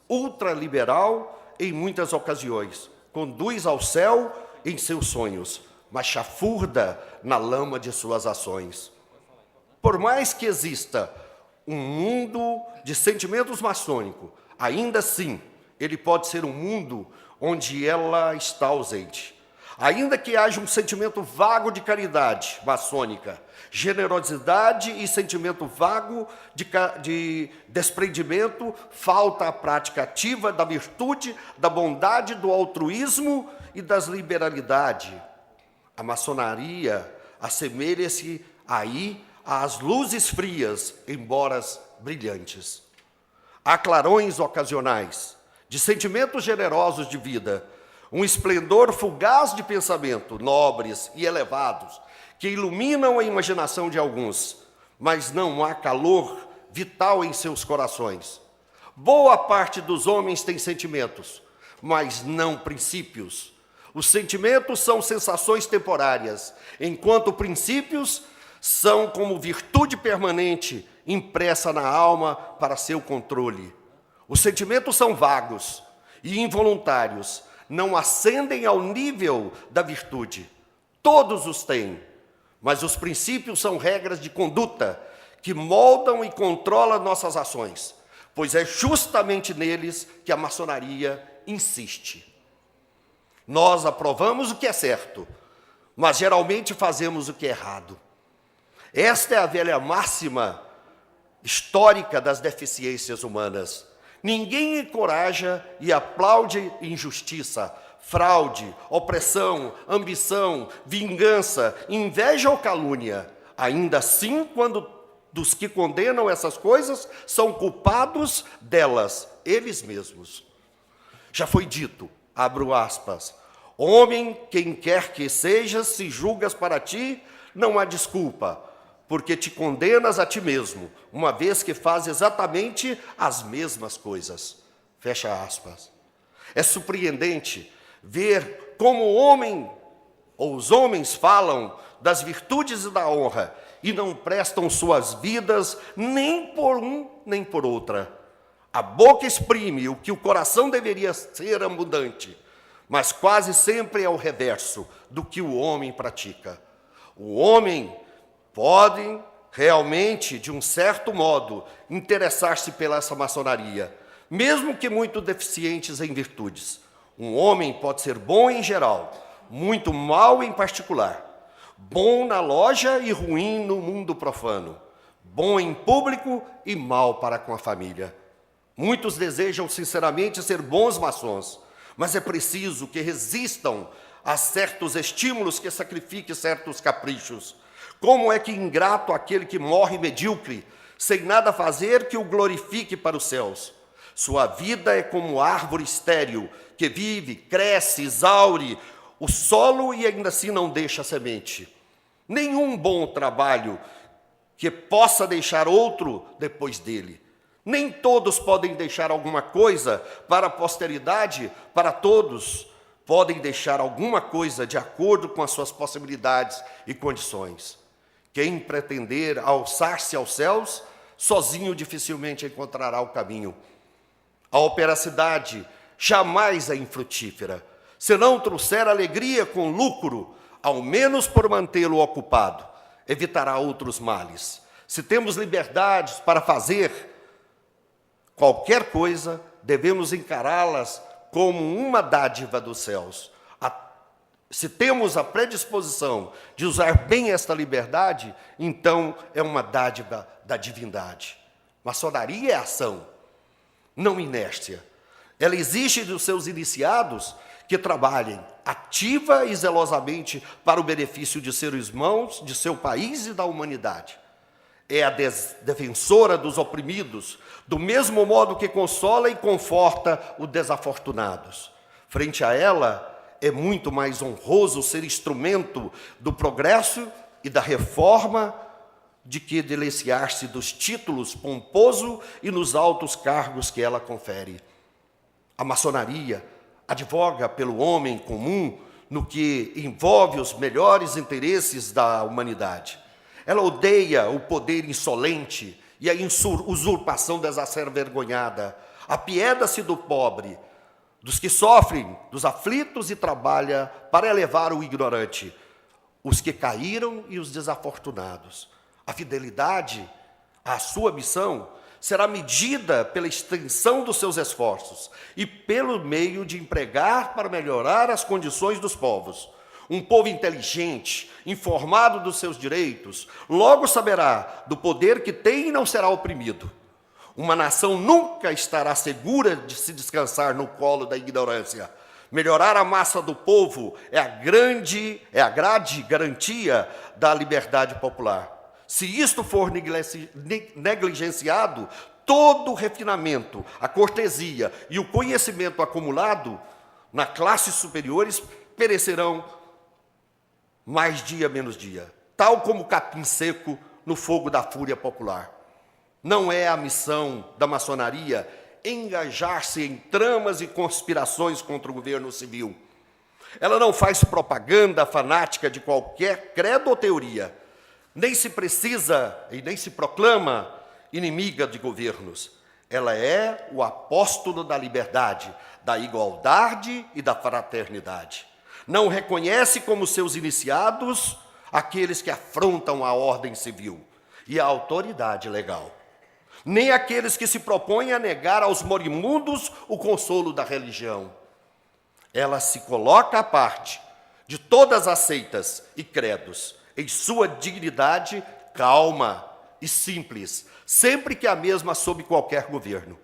ultraliberal, em muitas ocasiões, conduz ao céu em seus sonhos, mas chafurda na lama de suas ações. Por mais que exista um mundo de sentimentos maçônicos, ainda assim, ele pode ser um mundo onde ela está ausente. Ainda que haja um sentimento vago de caridade maçônica, generosidade e sentimento vago de desprendimento, falta a prática ativa da virtude, da bondade, do altruísmo e das liberalidades. A maçonaria assemelha-se aí às luzes frias, embora brilhantes. Há clarões ocasionais, de sentimentos generosos de vida, um esplendor fugaz de pensamento, nobres e elevados, que iluminam a imaginação de alguns, mas não há calor vital em seus corações. Boa parte dos homens tem sentimentos, mas não princípios. Os sentimentos são sensações temporárias, enquanto princípios São como virtude permanente impressa na alma para seu controle. Os sentimentos são vagos e involuntários, não ascendem ao nível da virtude. Todos os têm, mas os princípios são regras de conduta que moldam e controlam nossas ações, pois é justamente neles que a maçonaria insiste. Nós aprovamos o que é certo, mas geralmente fazemos o que é errado. Esta é a velha máxima histórica das deficiências humanas. Ninguém encoraja e aplaude injustiça, fraude, opressão, ambição, vingança, inveja ou calúnia. Ainda assim, quando dos que condenam essas coisas são culpados delas, eles mesmos. Já foi dito, abro aspas, homem, quem quer que sejas, se julgas para ti, não há desculpa, porque te condenas a ti mesmo, uma vez que faz exatamente as mesmas coisas. Fecha aspas. É surpreendente ver como o homem, ou os homens falam das virtudes e da honra, e não prestam suas vidas nem por um, nem por outra. A boca exprime o que o coração deveria ser abundante, mas quase sempre é o reverso do que o homem pratica. O homem pode realmente, de um certo modo, interessar-se pela essa maçonaria, mesmo que muito deficientes em virtudes. Um homem pode ser bom em geral, muito mal em particular. Bom na loja e ruim no mundo profano. Bom em público e mal para com a família. Muitos desejam sinceramente ser bons maçons, mas é preciso que resistam a certos estímulos que sacrifiquem certos caprichos. Como é que ingrato aquele que morre medíocre, sem nada fazer que o glorifique para os céus? Sua vida é como árvore estéril, que vive, cresce, exaure o solo e ainda assim não deixa semente. Nenhum bom trabalho que possa deixar outro depois dele. Nem todos podem deixar alguma coisa para a posteridade, para todos podem deixar alguma coisa de acordo com as suas possibilidades e condições. Quem pretender alçar-se aos céus, sozinho dificilmente encontrará o caminho. A operacidade jamais é infrutífera. Se não trouxer alegria com lucro, ao menos por mantê-lo ocupado, evitará outros males. Se temos liberdades para fazer qualquer coisa, devemos encará-las como uma dádiva dos céus. Se temos a predisposição de usar bem esta liberdade, então é uma dádiva da divindade. Maçonaria é ação, não inércia. Ela exige dos seus iniciados que trabalhem ativa e zelosamente para o benefício de seus irmãos, de seu país e da humanidade. É a defensora dos oprimidos, do mesmo modo que consola e conforta os desafortunados. Frente a ela, é muito mais honroso ser instrumento do progresso e da reforma de que deliciar-se dos títulos pomposos e nos altos cargos que ela confere. A maçonaria advoga pelo homem comum no que envolve os melhores interesses da humanidade. Ela odeia o poder insolente e a usurpação desavergonhada. Apieda-se do pobre, dos que sofrem, dos aflitos e trabalha para elevar o ignorante, os que caíram e os desafortunados. A fidelidade à sua missão será medida pela extensão dos seus esforços e pelo meio de empregar para melhorar as condições dos povos. Um povo inteligente, informado dos seus direitos, logo saberá do poder que tem e não será oprimido. Uma nação nunca estará segura de se descansar no colo da ignorância. Melhorar a massa do povo é a grande garantia da liberdade popular. Se isto for negligenciado, todo o refinamento, a cortesia e o conhecimento acumulado na classes superiores perecerão mais dia menos dia, tal como capim seco no fogo da fúria popular. Não é a missão da maçonaria engajar-se em tramas e conspirações contra o governo civil. Ela não faz propaganda fanática de qualquer credo ou teoria. Nem se precisa e nem se proclama inimiga de governos. Ela é o apóstolo da liberdade, da igualdade e da fraternidade. Não reconhece como seus iniciados aqueles que afrontam a ordem civil e a autoridade legal, nem aqueles que se propõem a negar aos moribundos o consolo da religião. Ela se coloca à parte de todas as seitas e credos, em sua dignidade calma e simples, sempre que a mesma sob qualquer governo.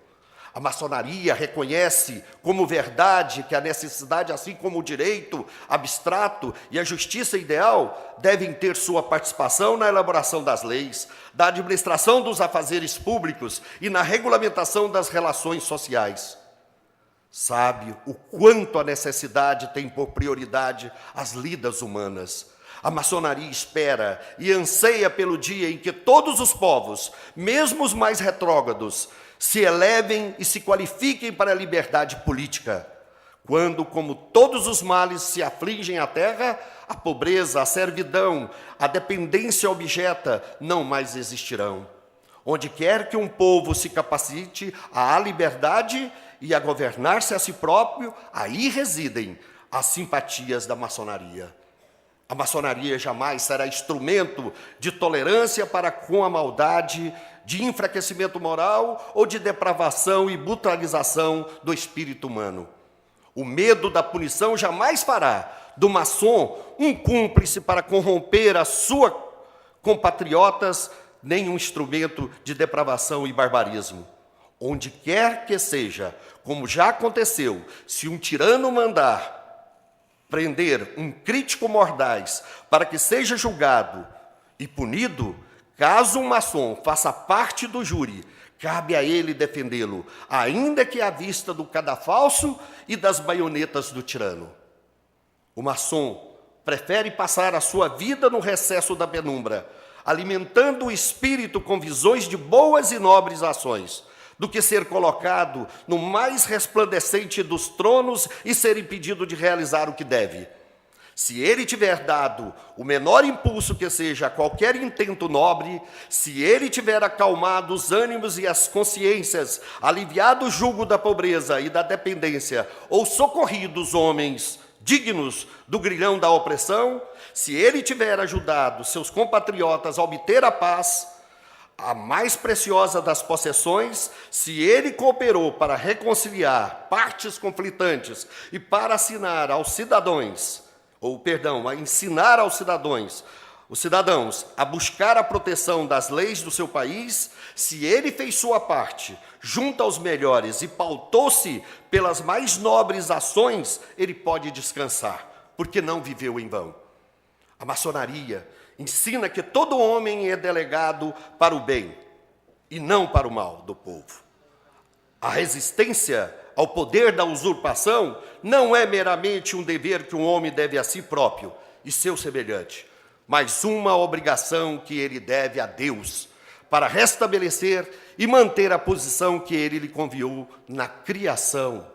A maçonaria reconhece como verdade que a necessidade, assim como o direito abstrato e a justiça ideal, devem ter sua participação na elaboração das leis, da administração dos afazeres públicos e na regulamentação das relações sociais. Sabe o quanto a necessidade tem por prioridade as lidas humanas. A maçonaria espera e anseia pelo dia em que todos os povos, mesmo os mais retrógrados, se elevem e se qualifiquem para a liberdade política, quando, como todos os males se afligem à terra, a pobreza, a servidão, a dependência objeta não mais existirão. Onde quer que um povo se capacite à liberdade e a governar-se a si próprio, aí residem as simpatias da maçonaria. A maçonaria jamais será instrumento de tolerância para com a maldade, de enfraquecimento moral ou de depravação e brutalização do espírito humano. O medo da punição jamais fará do maçom um cúmplice para corromper a sua compatriotas, nem um instrumento de depravação e barbarismo. Onde quer que seja, como já aconteceu, se um tirano mandar prender um crítico mordaz para que seja julgado e punido, caso um maçom faça parte do júri, cabe a ele defendê-lo, ainda que à vista do cadafalso e das baionetas do tirano. O maçom prefere passar a sua vida no recesso da penumbra, alimentando o espírito com visões de boas e nobres ações, do que ser colocado no mais resplandecente dos tronos e ser impedido de realizar o que deve. Se ele tiver dado o menor impulso que seja a qualquer intento nobre, se ele tiver acalmado os ânimos e as consciências, aliviado o jugo da pobreza e da dependência, ou socorrido os homens dignos do grilhão da opressão, se ele tiver ajudado seus compatriotas a obter a paz, a mais preciosa das possessões, se ele cooperou para reconciliar partes conflitantes e para ensinar aos cidadãos os cidadãos a buscar a proteção das leis do seu país, se ele fez sua parte junto aos melhores e pautou-se pelas mais nobres ações, ele pode descansar, porque não viveu em vão. A maçonaria ensina que todo homem é delegado para o bem e não para o mal do povo. A resistência ao poder da usurpação não é meramente um dever que um homem deve a si próprio e seu semelhante, mas uma obrigação que ele deve a Deus para restabelecer e manter a posição que ele lhe confiou na criação.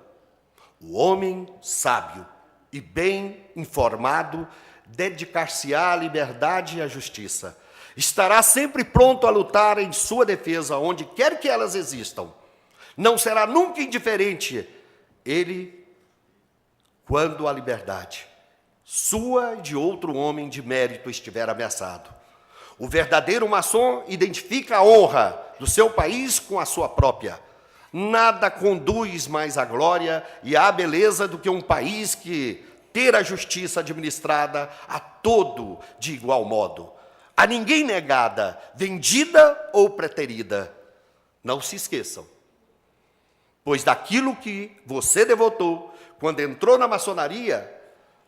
O homem sábio e bem informado dedicar-se-á à liberdade e à justiça. Estará sempre pronto a lutar em sua defesa, onde quer que elas existam. Não será nunca indiferente ele quando a liberdade sua e de outro homem de mérito estiver ameaçado. O verdadeiro maçom identifica a honra do seu país com a sua própria. Nada conduz mais à glória e à beleza do que um país que ter a justiça administrada a todo de igual modo, a ninguém negada, vendida ou preterida. Não se esqueçam, pois daquilo que você devotou quando entrou na maçonaria,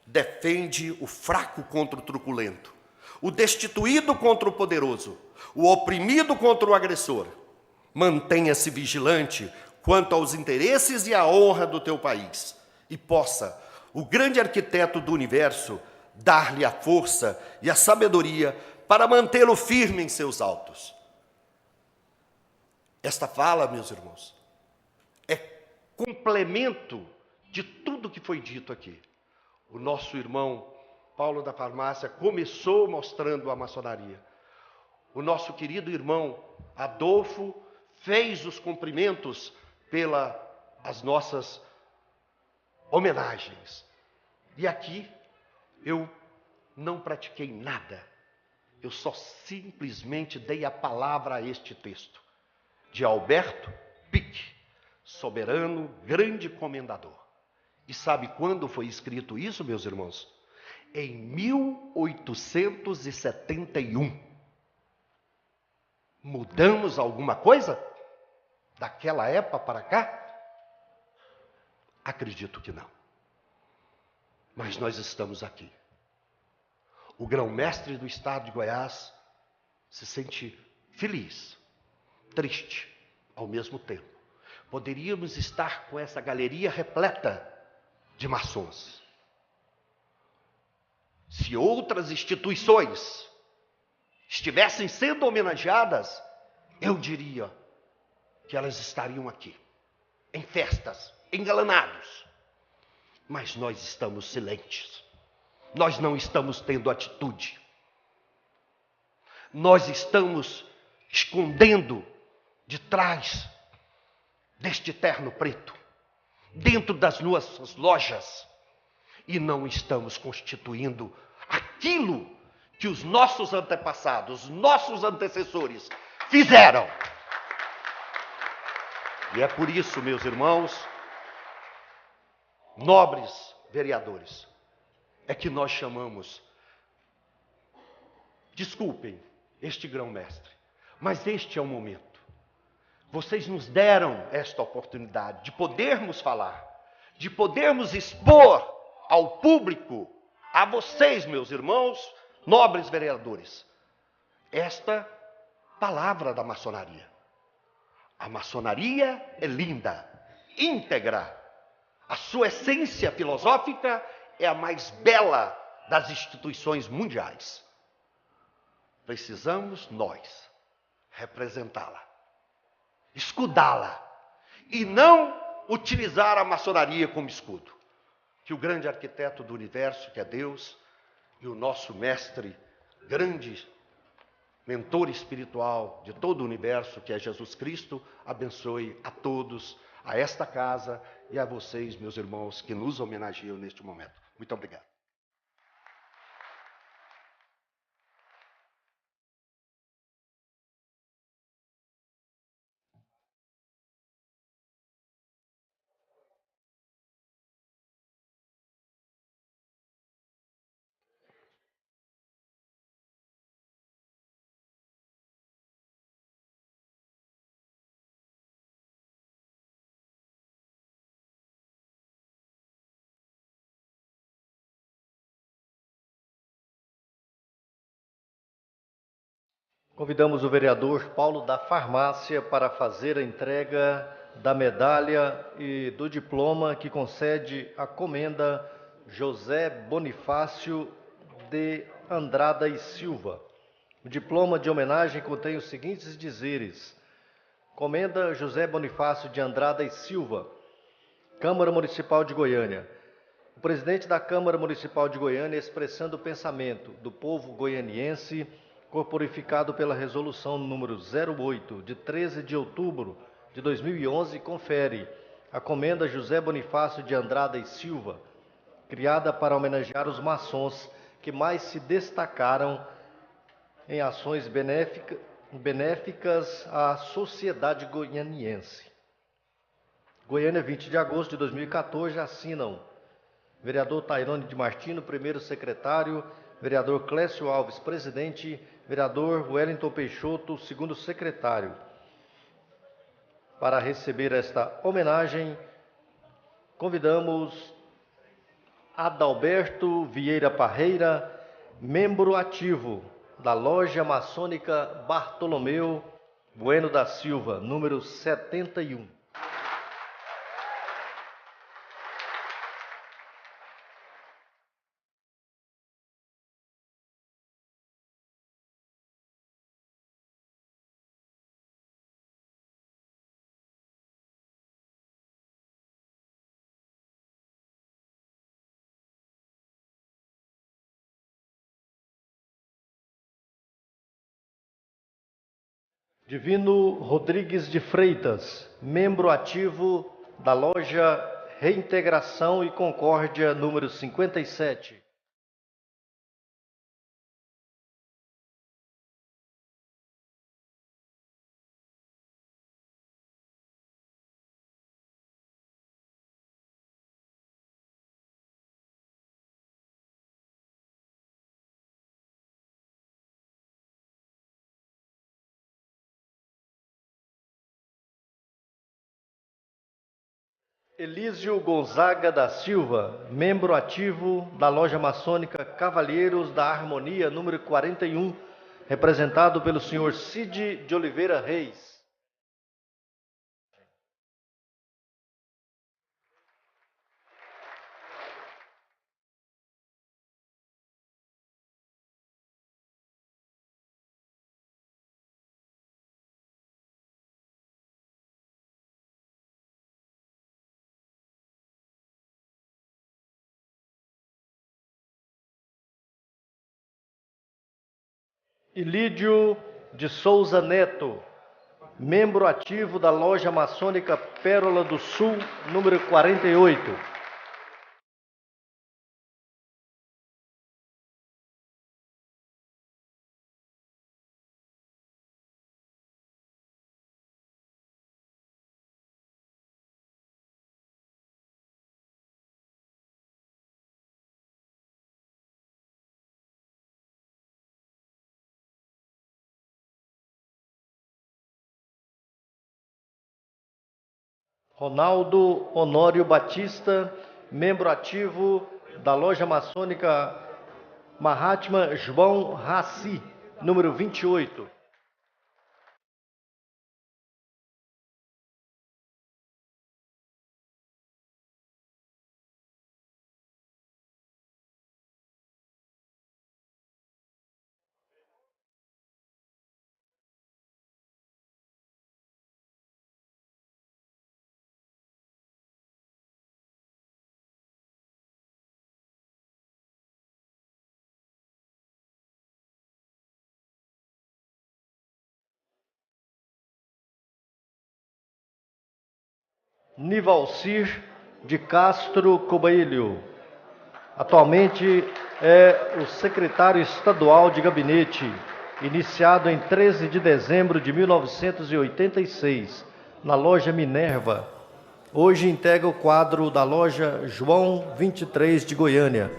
defende o fraco contra o truculento, o destituído contra o poderoso, o oprimido contra o agressor. Mantenha-se vigilante quanto aos interesses e à honra do teu país, e possa o grande arquiteto do universo dar-lhe a força e a sabedoria para mantê-lo firme em seus autos. Esta fala, meus irmãos, é complemento de tudo que foi dito aqui. O nosso irmão Paulo da Farmácia começou mostrando a maçonaria. o nosso querido irmão Adolfo fez os cumprimentos pelas nossas homenagens. E aqui eu não pratiquei nada. Eu só simplesmente dei a palavra a este texto, de Alberto Pique, soberano, grande comendador. E sabe quando foi escrito isso, meus irmãos? Em 1871. Mudamos alguma coisa daquela época para cá? Acredito que não. Mas nós estamos aqui. O grão-mestre do estado de Goiás se sente feliz, triste, ao mesmo tempo. Poderíamos estar com essa galeria repleta de maçons. Se outras instituições estivessem sendo homenageadas, eu diria que elas estariam aqui, em festas, engalanados. Mas nós estamos silentes. Nós não estamos tendo atitude. Nós estamos escondendo de trás deste terno preto, dentro das nossas lojas, e não estamos constituindo aquilo que os nossos antepassados, nossos antecessores fizeram. E é por isso, meus irmãos, nobres vereadores, é que nós chamamos, desculpem, este grão-mestre, mas este é o momento. Vocês nos deram esta oportunidade de podermos falar, de podermos expor ao público, a vocês, meus irmãos, nobres vereadores, esta palavra da maçonaria. A maçonaria é linda, íntegra. A sua essência filosófica é a mais bela das instituições mundiais. Precisamos nós representá-la, escudá-la, e não utilizar a maçonaria como escudo. Que o grande arquiteto do universo, que é Deus, e o nosso mestre, grande mentor espiritual de todo o universo, que é Jesus Cristo, abençoe a todos, a esta casa e a vocês, meus irmãos, que nos homenageiam neste momento. Muito obrigado. Convidamos o vereador Paulo da Farmácia para fazer a entrega da medalha e do diploma que concede a comenda José Bonifácio de Andrada e Silva. O diploma de homenagem contém os seguintes dizeres: Comenda José Bonifácio de Andrada e Silva, Câmara Municipal de Goiânia. O presidente da Câmara Municipal de Goiânia, expressando o pensamento do povo goianiense, corporificado pela resolução número 08, de 13 de outubro de 2011, confere a comenda José Bonifácio de Andrada e Silva, criada para homenagear os maçons que mais se destacaram em ações benéficas à sociedade goianiense. Goiânia, 20 de agosto de 2014, assinam vereador Tairone de Martino, primeiro secretário, vereador Clécio Alves, presidente, vereador Wellington Peixoto, segundo secretário. Para receber esta homenagem, convidamos Adalberto Vieira Parreira, membro ativo da Loja Maçônica Bartolomeu Bueno da Silva, número 71. Divino Rodrigues de Freitas, membro ativo da loja Reintegração e Concórdia, número 57. Elísio Gonzaga da Silva, membro ativo da loja maçônica Cavalheiros da Harmonia, número 41, representado pelo senhor Cid de Oliveira Reis. Ilídio de Souza Neto, membro ativo da loja maçônica Pérola do Sul, número 48. Ronaldo Honório Batista, membro ativo da loja maçônica Mahatma João Rassi, número 28. Nivalcir de Castro Coelho, atualmente é o secretário estadual de gabinete, iniciado em 13 de dezembro de 1986, na loja Minerva. Hoje integra o quadro da loja João 23 de Goiânia.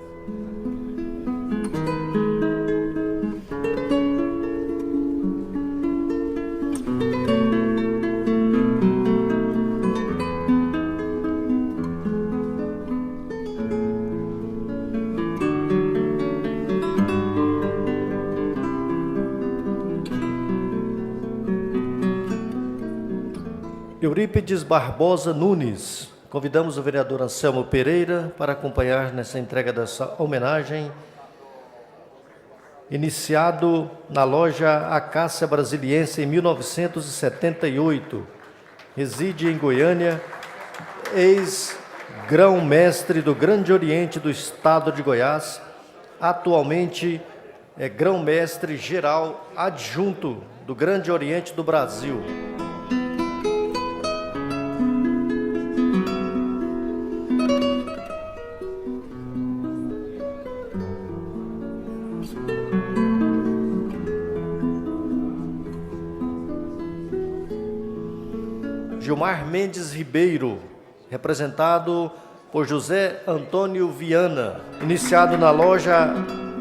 Eurípides Barbosa Nunes. Convidamos o vereador Anselmo Pereira para acompanhar nessa entrega dessa homenagem. Iniciado na loja Acácia Brasiliense em 1978. Reside em Goiânia, ex-grão-mestre do Grande Oriente do Estado de Goiás. Atualmente é grão-mestre geral adjunto do Grande Oriente do Brasil. Gilmar Mendes Ribeiro, representado por José Antônio Viana, iniciado na loja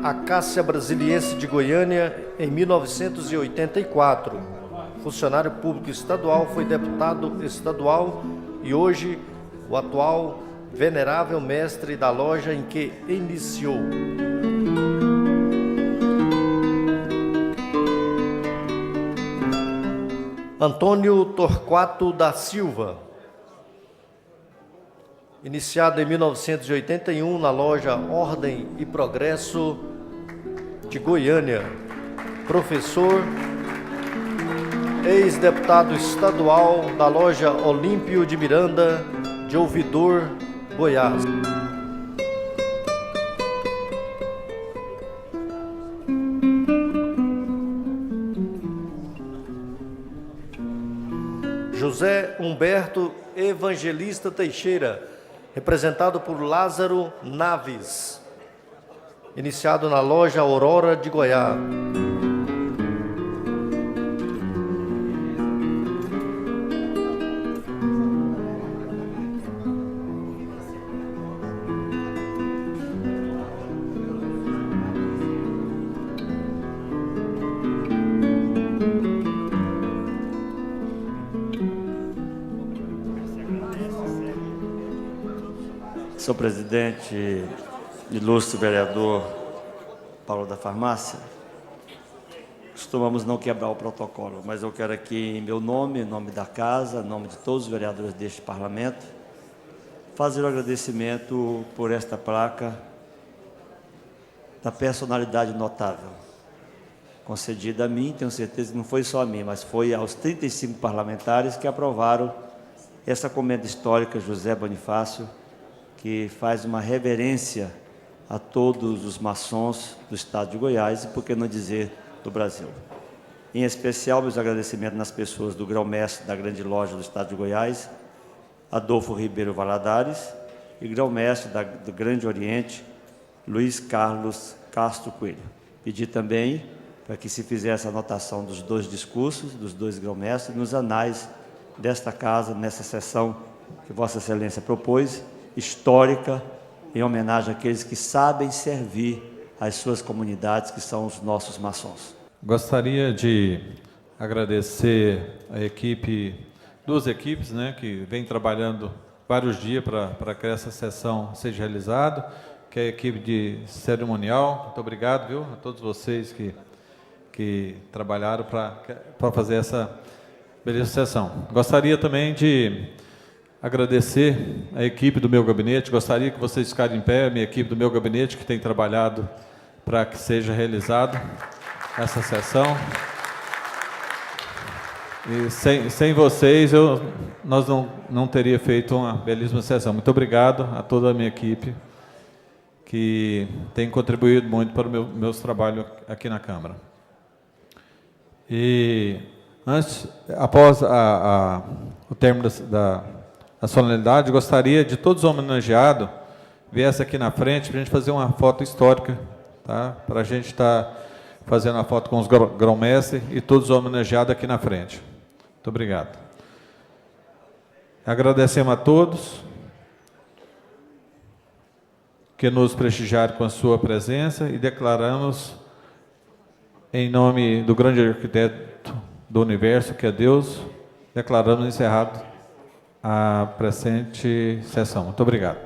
Acácia Brasiliense de Goiânia em 1984. Funcionário público estadual, foi deputado estadual e hoje o atual venerável mestre da loja em que iniciou. Antônio Torquato da Silva, iniciado em 1981 na loja Ordem e Progresso de Goiânia, professor, ex-deputado estadual da loja Olímpio de Miranda, de Ouvidor, Goiás. José Humberto Evangelista Teixeira, representado por Lázaro Naves, iniciado na loja Aurora de Goiás. Senhor presidente, ilustre vereador Paulo da Farmácia, costumamos não quebrar o protocolo, mas eu quero aqui, em meu nome, em nome da casa, em nome de todos os vereadores deste parlamento, fazer o agradecimento por esta placa da personalidade notável, concedida a mim, tenho certeza que não foi só a mim, mas foi aos 35 parlamentares que aprovaram essa comenda histórica José Bonifácio, que faz uma reverência a todos os maçons do estado de Goiás e, por que não dizer, do Brasil. Em especial, meus agradecimentos nas pessoas do grão-mestre da grande loja do estado de Goiás, Adolfo Ribeiro Valadares, e grão-mestre do Grande Oriente, Luiz Carlos Castro Coelho. Pedi também para que se fizesse a anotação dos dois discursos, dos dois grão-mestres, nos anais desta casa, nessa sessão que Vossa Excelência propôs, histórica, em homenagem àqueles que sabem servir as suas comunidades, que são os nossos maçons. Gostaria de agradecer a equipe, duas equipes, né, que vem trabalhando vários dias para que essa sessão seja realizada, que é a equipe de cerimonial. Muito obrigado, viu, a todos vocês que trabalharam para fazer essa beleza sessão. Gostaria também de agradecer a equipe do meu gabinete, gostaria que vocês ficarem em pé, a minha equipe do meu gabinete que tem trabalhado para que seja realizada essa sessão. E sem vocês, nós não teria feito uma belíssima sessão. Muito obrigado a toda a minha equipe que tem contribuído muito para o meus trabalhos aqui na Câmara. E após o término a solenidade, gostaria de todos os homenageados viessem aqui na frente para a gente fazer uma foto histórica, tá? Para a gente estar fazendo a foto com os grão-mestres e todos os homenageados aqui na frente. Muito obrigado. Agradecemos a todos que nos prestigiaram com a sua presença e declaramos, em nome do grande arquiteto do universo, que é Deus, declaramos encerrado a presente sessão. Muito obrigado.